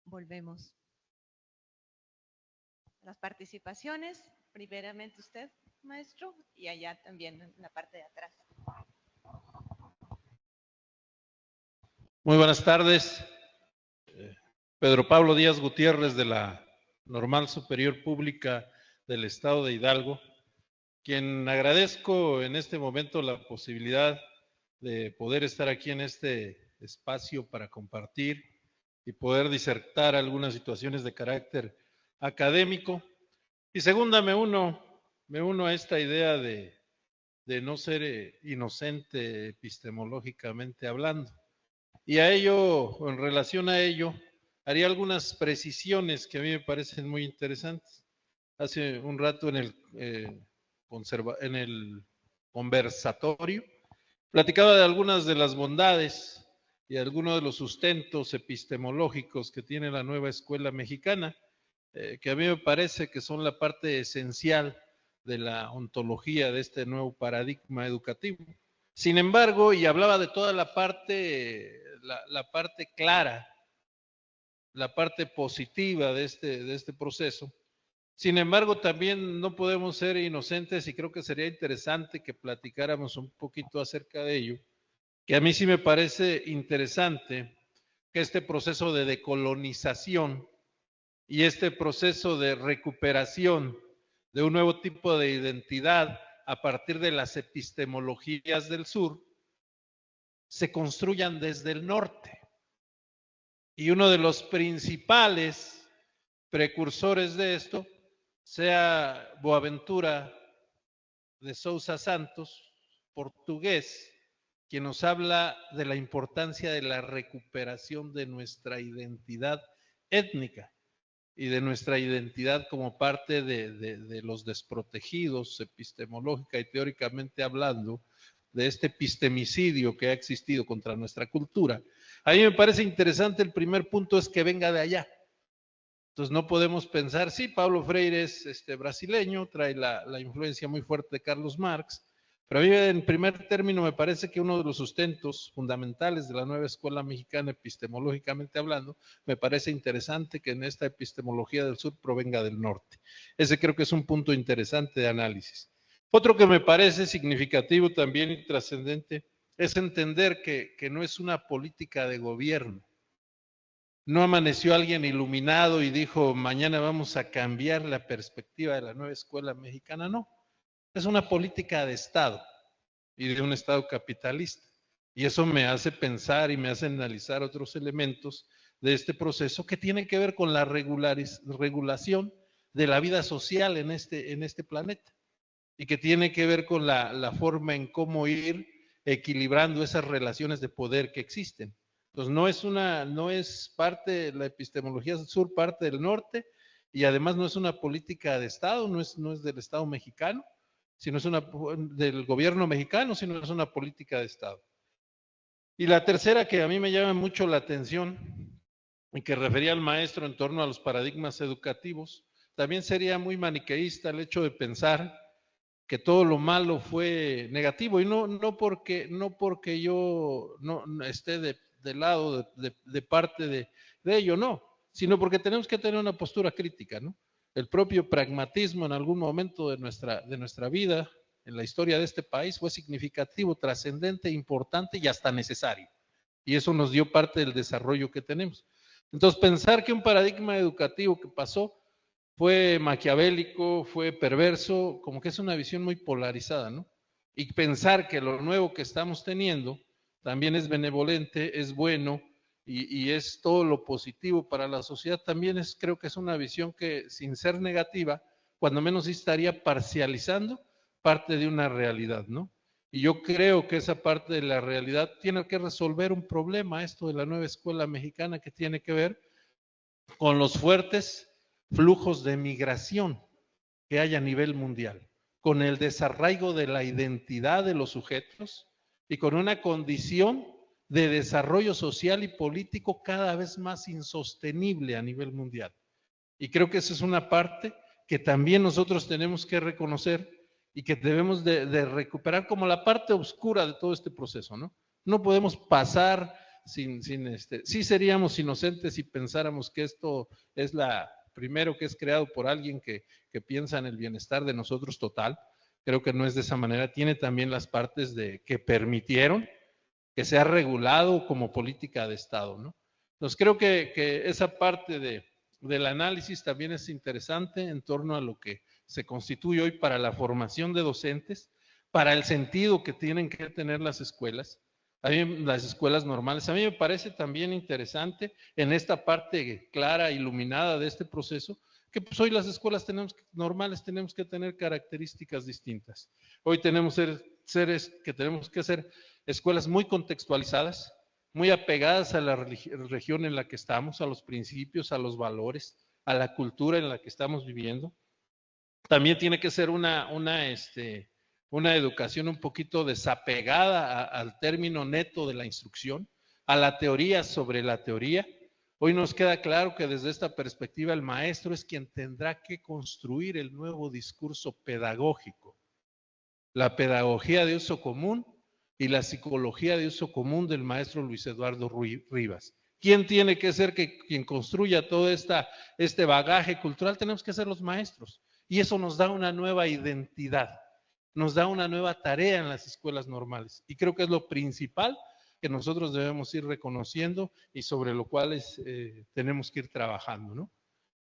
Volvemos. Las participaciones, primeramente usted, maestro, y allá también en la parte de atrás. Muy buenas tardes. Pedro Pablo Díaz Gutiérrez, de la Normal Superior Pública del Estado de Hidalgo, quien agradezco en este momento la posibilidad de poder estar aquí en este espacio para compartir y poder disertar algunas situaciones de carácter académico. Y segunda, me uno a esta idea de no ser inocente epistemológicamente hablando. Y a ello, o en relación a ello, haría algunas precisiones que a mí me parecen muy interesantes. Hace un rato en el conversatorio, platicaba de algunas de las bondades y algunos de los sustentos epistemológicos que tiene la nueva escuela mexicana, que a mí me parece que son la parte esencial de la ontología de este nuevo paradigma educativo. Sin embargo, y hablaba de toda la parte clara, la parte positiva de este proceso. Sin embargo, también no podemos ser inocentes y creo que sería interesante que platicáramos un poquito acerca de ello, que a mí sí me parece interesante que este proceso de decolonización y este proceso de recuperación de un nuevo tipo de identidad a partir de las epistemologías del sur se construyan desde el norte. Y uno de los principales precursores de esto sea Boaventura de Sousa Santos, portugués, quien nos habla de la importancia de la recuperación de nuestra identidad étnica y de nuestra identidad como parte de los desprotegidos, epistemológica y teóricamente hablando, de este epistemicidio que ha existido contra nuestra cultura. A mí me parece interesante, el primer punto es que venga de allá. Entonces no podemos pensar, sí, Paulo Freire es brasileño, trae la influencia muy fuerte de Carlos Marx, pero a mí en primer término me parece que uno de los sustentos fundamentales de la nueva escuela mexicana epistemológicamente hablando, me parece interesante que en esta epistemología del sur provenga del norte. Ese creo que es un punto interesante de análisis. Otro que me parece significativo también y trascendente es entender que no es una política de gobierno. No amaneció alguien iluminado y dijo, mañana vamos a cambiar la perspectiva de la nueva escuela mexicana. No, es una política de Estado y de un Estado capitalista. Y eso me hace pensar y me hace analizar otros elementos de este proceso que tienen que ver con la regulación de la vida social en este planeta y que tiene que ver con la forma en cómo ir equilibrando esas relaciones de poder que existen. Entonces no es parte de la epistemología del sur, parte del norte, y además no es una política de Estado, no es del Estado mexicano, sino es del gobierno mexicano, sino es una política de Estado. Y la tercera que a mí me llama mucho la atención, y que refería al maestro en torno a los paradigmas educativos, también sería muy maniqueísta el hecho de pensar que todo lo malo fue negativo, y no porque yo no esté del lado de parte de ello, no, sino porque tenemos que tener una postura crítica, ¿no? El propio pragmatismo en algún momento de nuestra vida, en la historia de este país, fue significativo, trascendente, importante y hasta necesario. Y eso nos dio parte del desarrollo que tenemos. Entonces, pensar que un paradigma educativo que pasó fue maquiavélico, fue perverso, como que es una visión muy polarizada, ¿no? Y pensar que lo nuevo que estamos teniendo también es benevolente, es bueno y es todo lo positivo para la sociedad, también creo que es una visión que, sin ser negativa, cuando menos estaría parcializando parte de una realidad, ¿no? Y yo creo que esa parte de la realidad tiene que resolver un problema, esto de la nueva escuela mexicana, que tiene que ver con los fuertes flujos de migración que hay a nivel mundial, con el desarraigo de la identidad de los sujetos y con una condición de desarrollo social y político cada vez más insostenible a nivel mundial. Y creo que esa es una parte que también nosotros tenemos que reconocer y que debemos de recuperar como la parte oscura de todo este proceso, ¿no? No podemos pasar sí seríamos inocentes si pensáramos que esto es primero que es creado por alguien que piensa en el bienestar de nosotros total. Creo que no es de esa manera. Tiene también las partes que permitieron que sea regulado como política de Estado, ¿no? Entonces creo que esa parte del análisis también es interesante en torno a lo que se constituye hoy para la formación de docentes, para el sentido que tienen que tener las escuelas. A mí, las escuelas normales, a mí me parece también interesante en esta parte clara, iluminada de este proceso, que pues hoy las escuelas normales tenemos que tener características distintas. Hoy tenemos que tenemos que ser escuelas muy contextualizadas, muy apegadas a la región en la que estamos, a los principios, a los valores, a la cultura en la que estamos viviendo. También tiene que ser una una educación un poquito desapegada al término neto de la instrucción, a la teoría sobre la teoría. Hoy nos queda claro que desde esta perspectiva el maestro es quien tendrá que construir el nuevo discurso pedagógico, la pedagogía de uso común y la psicología de uso común del maestro Luis Eduardo Rivas. ¿Quién tiene que ser quien construya todo este bagaje cultural? Tenemos que ser los maestros. Y eso nos da una nueva identidad, nos da una nueva tarea en las escuelas normales. Y creo que es lo principal que nosotros debemos ir reconociendo y sobre lo cual tenemos que ir trabajando, ¿no?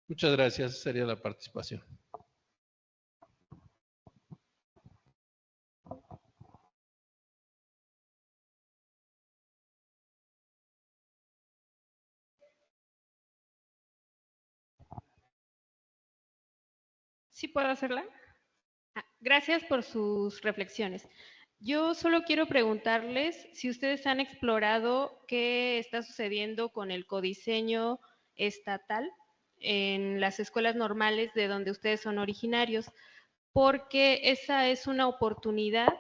Muchas gracias, esa sería la participación. ¿Sí puedo hacerla? Gracias por sus reflexiones. Yo solo quiero preguntarles si ustedes han explorado qué está sucediendo con el codiseño estatal en las escuelas normales de donde ustedes son originarios, porque esa es una oportunidad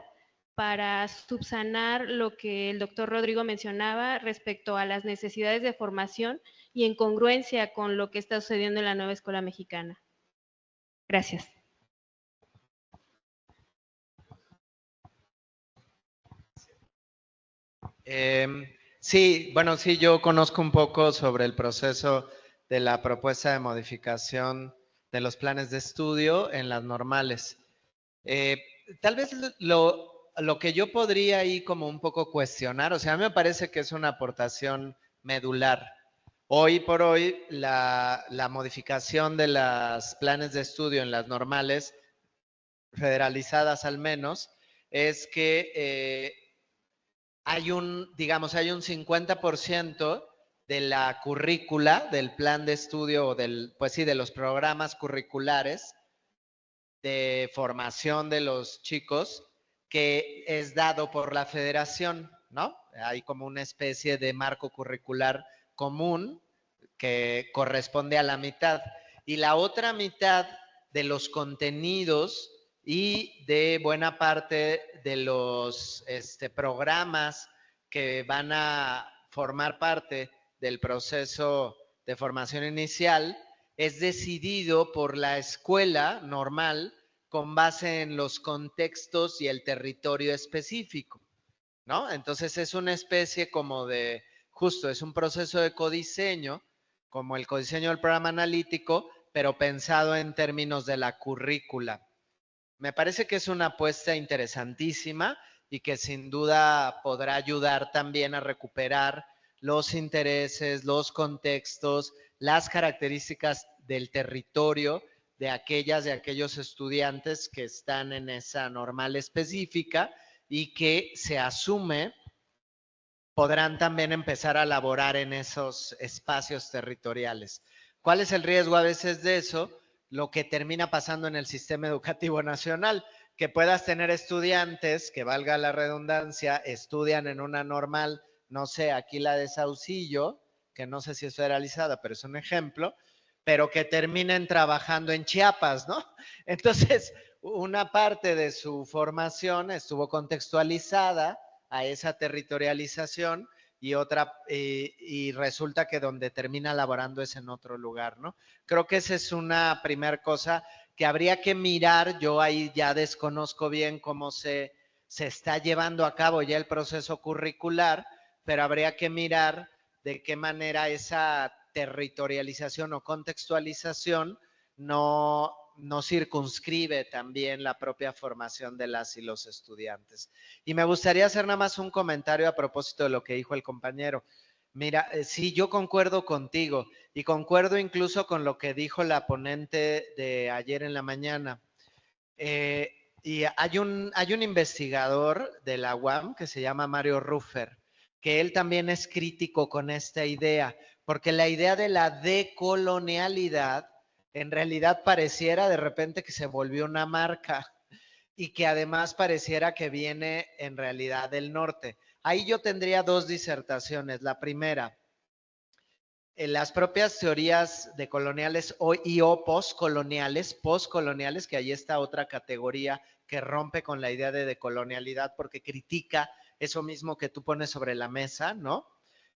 para subsanar lo que el doctor Rodrigo mencionaba respecto a las necesidades de formación y en congruencia con lo que está sucediendo en la nueva escuela mexicana. Gracias. Sí, bueno, sí, yo conozco un poco sobre el proceso de la propuesta de modificación de los planes de estudio en las normales. Tal vez lo que yo podría ahí como un poco cuestionar, o sea, a mí me parece que es una aportación medular. Hoy por hoy, la modificación de los planes de estudio en las normales, federalizadas al menos, es que hay un 50% de la currícula, del plan de estudio, o pues sí, de los programas curriculares de formación de los chicos, que es dado por la federación, ¿no? Hay como una especie de marco curricular común que corresponde a la mitad. Y la otra mitad de los contenidos y de buena parte de los programas que van a formar parte del proceso de formación inicial es decidido por la escuela normal con base en los contextos y el territorio específico, ¿no? Entonces es una especie como de, justo, es un proceso de codiseño, como el codiseño del programa analítico, pero pensado en términos de la currícula. Me parece que es una apuesta interesantísima y que sin duda podrá ayudar también a recuperar los intereses, los contextos, las características del territorio de aquellos estudiantes que están en esa normal específica y que se asume podrán también empezar a laborar en esos espacios territoriales. ¿Cuál es el riesgo a veces de eso? Lo que termina pasando en el sistema educativo nacional, que puedas tener estudiantes, que valga la redundancia, estudian en una normal, no sé, aquí la de Saucillo, que no sé si es federalizada, pero es un ejemplo, pero que terminen trabajando en Chiapas, ¿no? Entonces, una parte de su formación estuvo contextualizada a esa territorialización y otra, y resulta que donde termina laborando es en otro lugar, ¿no? Creo que esa es una primera cosa que habría que mirar. Yo ahí ya desconozco bien cómo se está llevando a cabo ya el proceso curricular, pero habría que mirar de qué manera esa territorialización o contextualización no circunscribe también la propia formación de las y los estudiantes. Y me gustaría hacer nada más un comentario a propósito de lo que dijo el compañero. Mira, sí, yo concuerdo contigo y concuerdo incluso con lo que dijo la ponente de ayer en la mañana. Y hay un investigador de la UAM que se llama Mario Ruffer, que él también es crítico con esta idea, porque la idea de la decolonialidad en realidad pareciera de repente que se volvió una marca y que además pareciera que viene en realidad del norte. Ahí yo tendría dos disertaciones. La primera, en las propias teorías decoloniales o postcoloniales, que ahí está otra categoría que rompe con la idea de decolonialidad porque critica eso mismo que tú pones sobre la mesa, ¿no?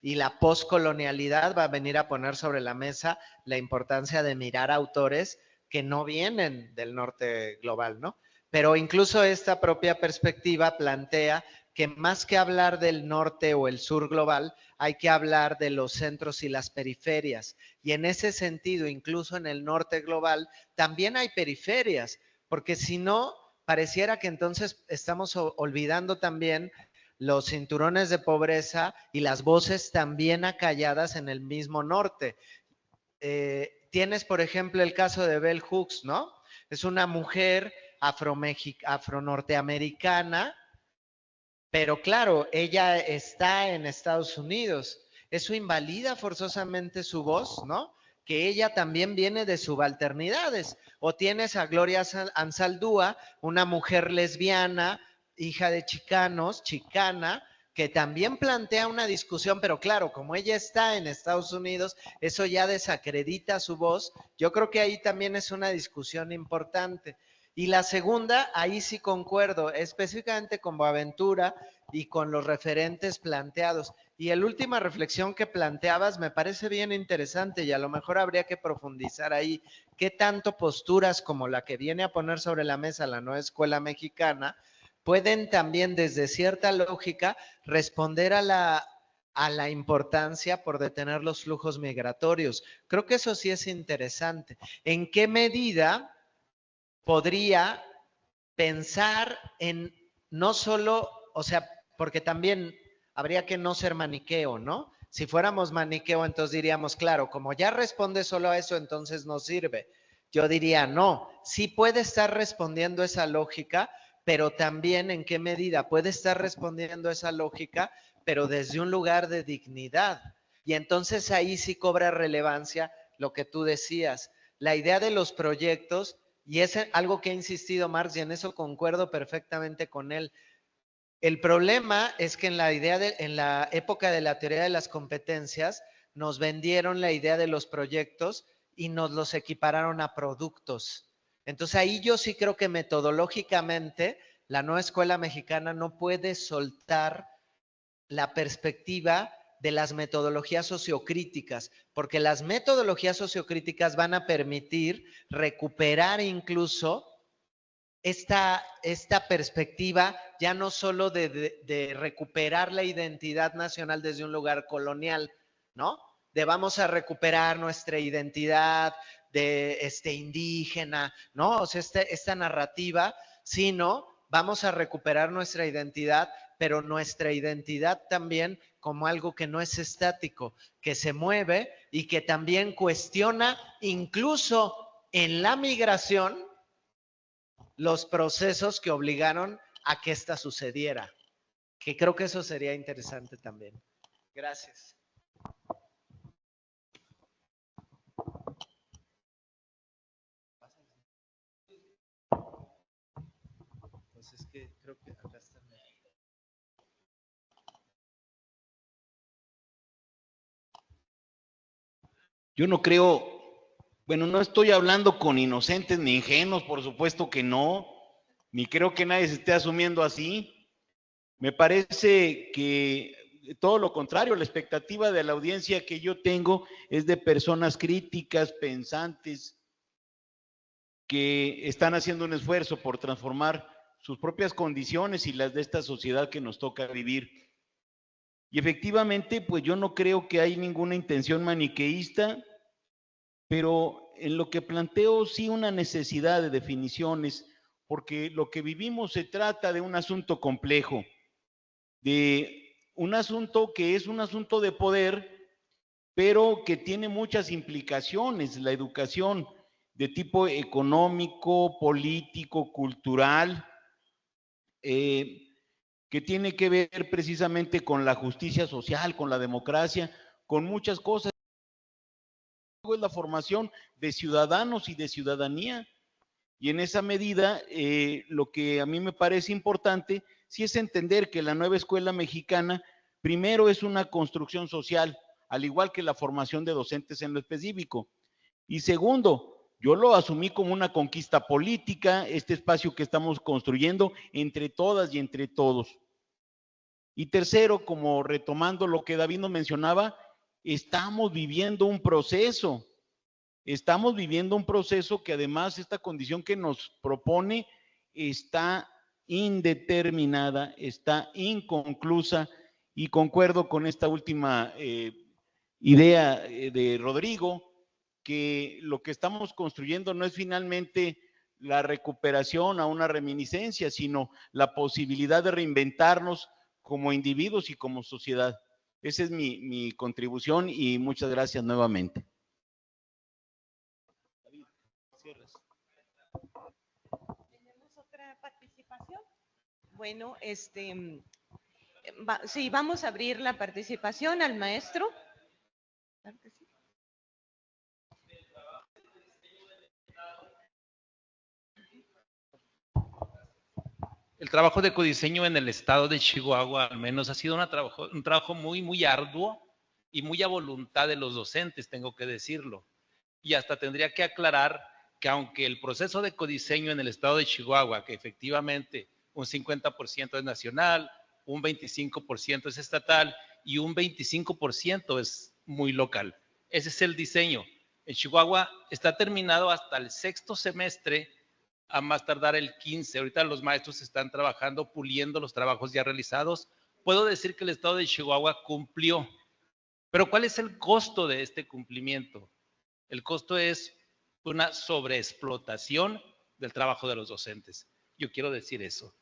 Y la poscolonialidad va a venir a poner sobre la mesa la importancia de mirar autores que no vienen del norte global, ¿no? Pero incluso esta propia perspectiva plantea que más que hablar del norte o el sur global, hay que hablar de los centros y las periferias. Y en ese sentido, incluso en el norte global, también hay periferias, porque si no, pareciera que entonces estamos olvidando también los cinturones de pobreza y las voces también acalladas en el mismo norte. Tienes, por ejemplo, el caso de Bell Hooks, ¿no? Es una mujer afro-norteamericana, pero claro, ella está en Estados Unidos. Eso invalida forzosamente su voz, ¿no? Que ella también viene de subalternidades. O tienes a Gloria Anzaldúa, una mujer lesbiana, hija de chicanos, chicana, que también plantea una discusión, pero claro, como ella está en Estados Unidos, eso ya desacredita su voz. Yo creo que ahí también es una discusión importante. Y la segunda, ahí sí concuerdo, específicamente con Boaventura y con los referentes planteados. Y la última reflexión que planteabas me parece bien interesante y a lo mejor habría que profundizar ahí. ¿Qué tanto posturas como la que viene a poner sobre la mesa la nueva escuela mexicana pueden también desde cierta lógica responder a la importancia por detener los flujos migratorios? Creo que eso sí es interesante. ¿En qué medida podría pensar en no solo, o sea, porque también habría que no ser maniqueo, ¿no? Si fuéramos maniqueo, entonces diríamos, claro, como ya responde solo a eso, entonces no sirve. Yo diría, no, sí puede estar respondiendo esa lógica, pero también en qué medida puede estar respondiendo esa lógica, pero desde un lugar de dignidad. Y entonces ahí sí cobra relevancia lo que tú decías, la idea de los proyectos. Y es algo que ha insistido Marx y en eso concuerdo perfectamente con él. El problema es que en la época de la teoría de las competencias nos vendieron la idea de los proyectos y nos los equipararon a productos. Entonces ahí yo sí creo que metodológicamente la nueva escuela mexicana no puede soltar la perspectiva de las metodologías sociocríticas, porque las metodologías sociocríticas van a permitir recuperar incluso esta perspectiva ya no solo de recuperar la identidad nacional desde un lugar colonial, ¿no? De vamos a recuperar nuestra identidad de indígena, ¿no? O sea, esta narrativa, sino vamos a recuperar nuestra identidad, pero nuestra identidad también como algo que no es estático, que se mueve y que también cuestiona incluso en la migración los procesos que obligaron a que esta sucediera, que creo que eso sería interesante también. Gracias. Pues es que creo que acá está. Yo no creo, bueno, no estoy hablando con inocentes ni ingenuos, por supuesto que no, ni creo que nadie se esté asumiendo así. Me parece que todo lo contrario, la expectativa de la audiencia que yo tengo es de personas críticas, pensantes, que están haciendo un esfuerzo por transformar sus propias condiciones y las de esta sociedad que nos toca vivir. Y efectivamente, pues yo no creo que hay ninguna intención maniqueísta, pero en lo que planteo sí una necesidad de definiciones, porque lo que vivimos se trata de un asunto complejo, de un asunto que es un asunto de poder, pero que tiene muchas implicaciones, la educación de tipo económico, político, cultural, que tiene que ver precisamente con la justicia social, con la democracia, con muchas cosas. Es la formación de ciudadanos y de ciudadanía. Y en esa medida, lo que a mí me parece importante, sí es entender que la nueva escuela mexicana, primero es una construcción social, al igual que la formación de docentes en lo específico. Y segundo, Yo lo asumí como una conquista política, este espacio que estamos construyendo entre todas y entre todos. Y tercero, como retomando lo que David nos mencionaba, estamos viviendo un proceso. Estamos viviendo un proceso que además esta condición que nos propone está indeterminada, está inconclusa, y concuerdo con esta última idea de Rodrigo, que lo que estamos construyendo no es finalmente la recuperación a una reminiscencia, sino la posibilidad de reinventarnos como individuos y como sociedad. Esa es mi contribución y muchas gracias nuevamente. ¿Tenemos otra participación? Bueno, sí, vamos a abrir la participación al maestro. Claro que sí. El trabajo de codiseño en el estado de Chihuahua, al menos, ha sido un trabajo muy arduo y muy a voluntad de los docentes, tengo que decirlo. Y hasta tendría que aclarar que aunque el proceso de codiseño en el estado de Chihuahua, que efectivamente un 50% es nacional, un 25% es estatal y un 25% es muy local. Ese es el diseño. En Chihuahua está terminado hasta el 6º semestre, a más tardar el 15. Ahorita los maestros están trabajando, puliendo los trabajos ya realizados. Puedo decir que el estado de Chihuahua cumplió. Pero ¿cuál es el costo de este cumplimiento? El costo es una sobreexplotación del trabajo de los docentes. Yo quiero decir eso.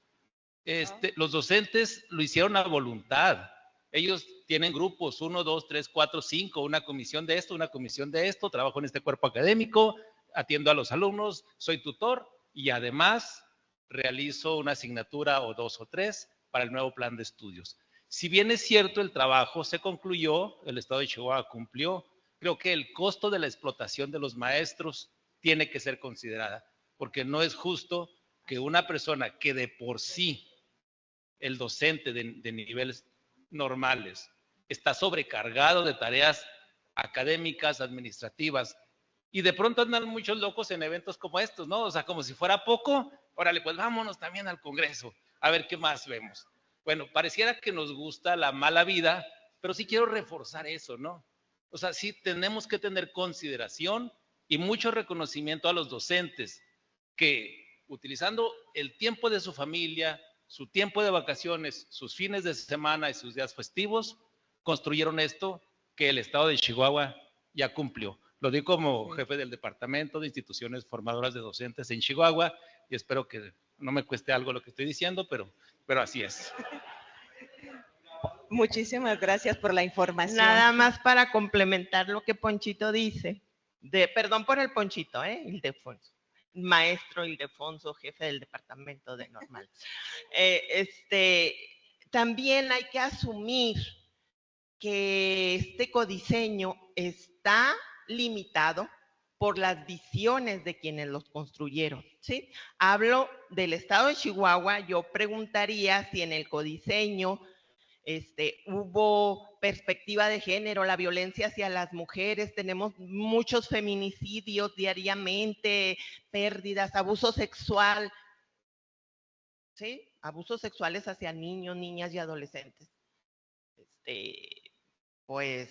Los docentes lo hicieron a voluntad. Ellos tienen grupos, 1, 2, 3, 4, 5, una comisión de esto, trabajo en este cuerpo académico, atiendo a los alumnos, soy tutor y además realizo una asignatura o 2 o 3 para el nuevo plan de estudios. Si bien es cierto, el trabajo se concluyó, el estado de Chihuahua cumplió, creo que el costo de la explotación de los maestros tiene que ser considerada, porque no es justo que una persona que de por sí, el docente de niveles normales, está sobrecargado de tareas académicas, administrativas, y de pronto andan muchos locos en eventos como estos, ¿no? O sea, como si fuera poco, órale, pues vámonos también al Congreso, a ver qué más vemos. Bueno, pareciera que nos gusta la mala vida, pero sí quiero reforzar eso, ¿no? O sea, sí tenemos que tener consideración y mucho reconocimiento a los docentes que, utilizando el tiempo de su familia, su tiempo de vacaciones, sus fines de semana y sus días festivos, construyeron esto que el estado de Chihuahua ya cumplió. Lo digo como jefe del departamento de instituciones formadoras de docentes en Chihuahua y espero que no me cueste algo lo que estoy diciendo, pero así es. Muchísimas gracias por la información. Nada más para complementar lo que Ponchito dice. Perdón por el Ponchito, Ildefonso. Maestro Ildefonso, jefe del departamento de normal. También hay que asumir que este codiseño está limitado por las visiones de quienes los construyeron, ¿sí? Hablo del estado de Chihuahua, yo preguntaría si en el codiseño hubo perspectiva de género, la violencia hacia las mujeres, tenemos muchos feminicidios diariamente, pérdidas, abuso sexual, ¿sí? Abusos sexuales hacia niños, niñas y adolescentes. Pues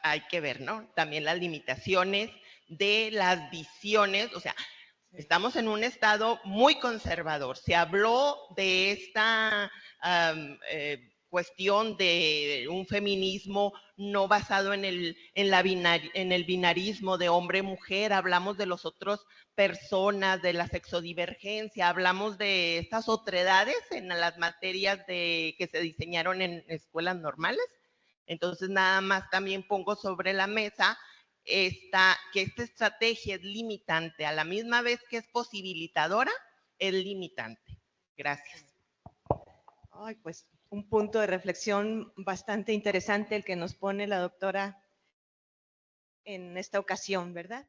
hay que ver, ¿no? También las limitaciones de las visiones, o sea, estamos en un estado muy conservador. Se habló de esta cuestión de un feminismo no basado en el binarismo de hombre-mujer, hablamos de las otras personas, de la sexodivergencia, hablamos de estas otredades en las materias que se diseñaron en escuelas normales. Entonces, nada más también pongo sobre la mesa que esta estrategia es limitante, a la misma vez que es posibilitadora, es limitante. Gracias. Ay, pues un punto de reflexión bastante interesante el que nos pone la doctora en esta ocasión, ¿verdad?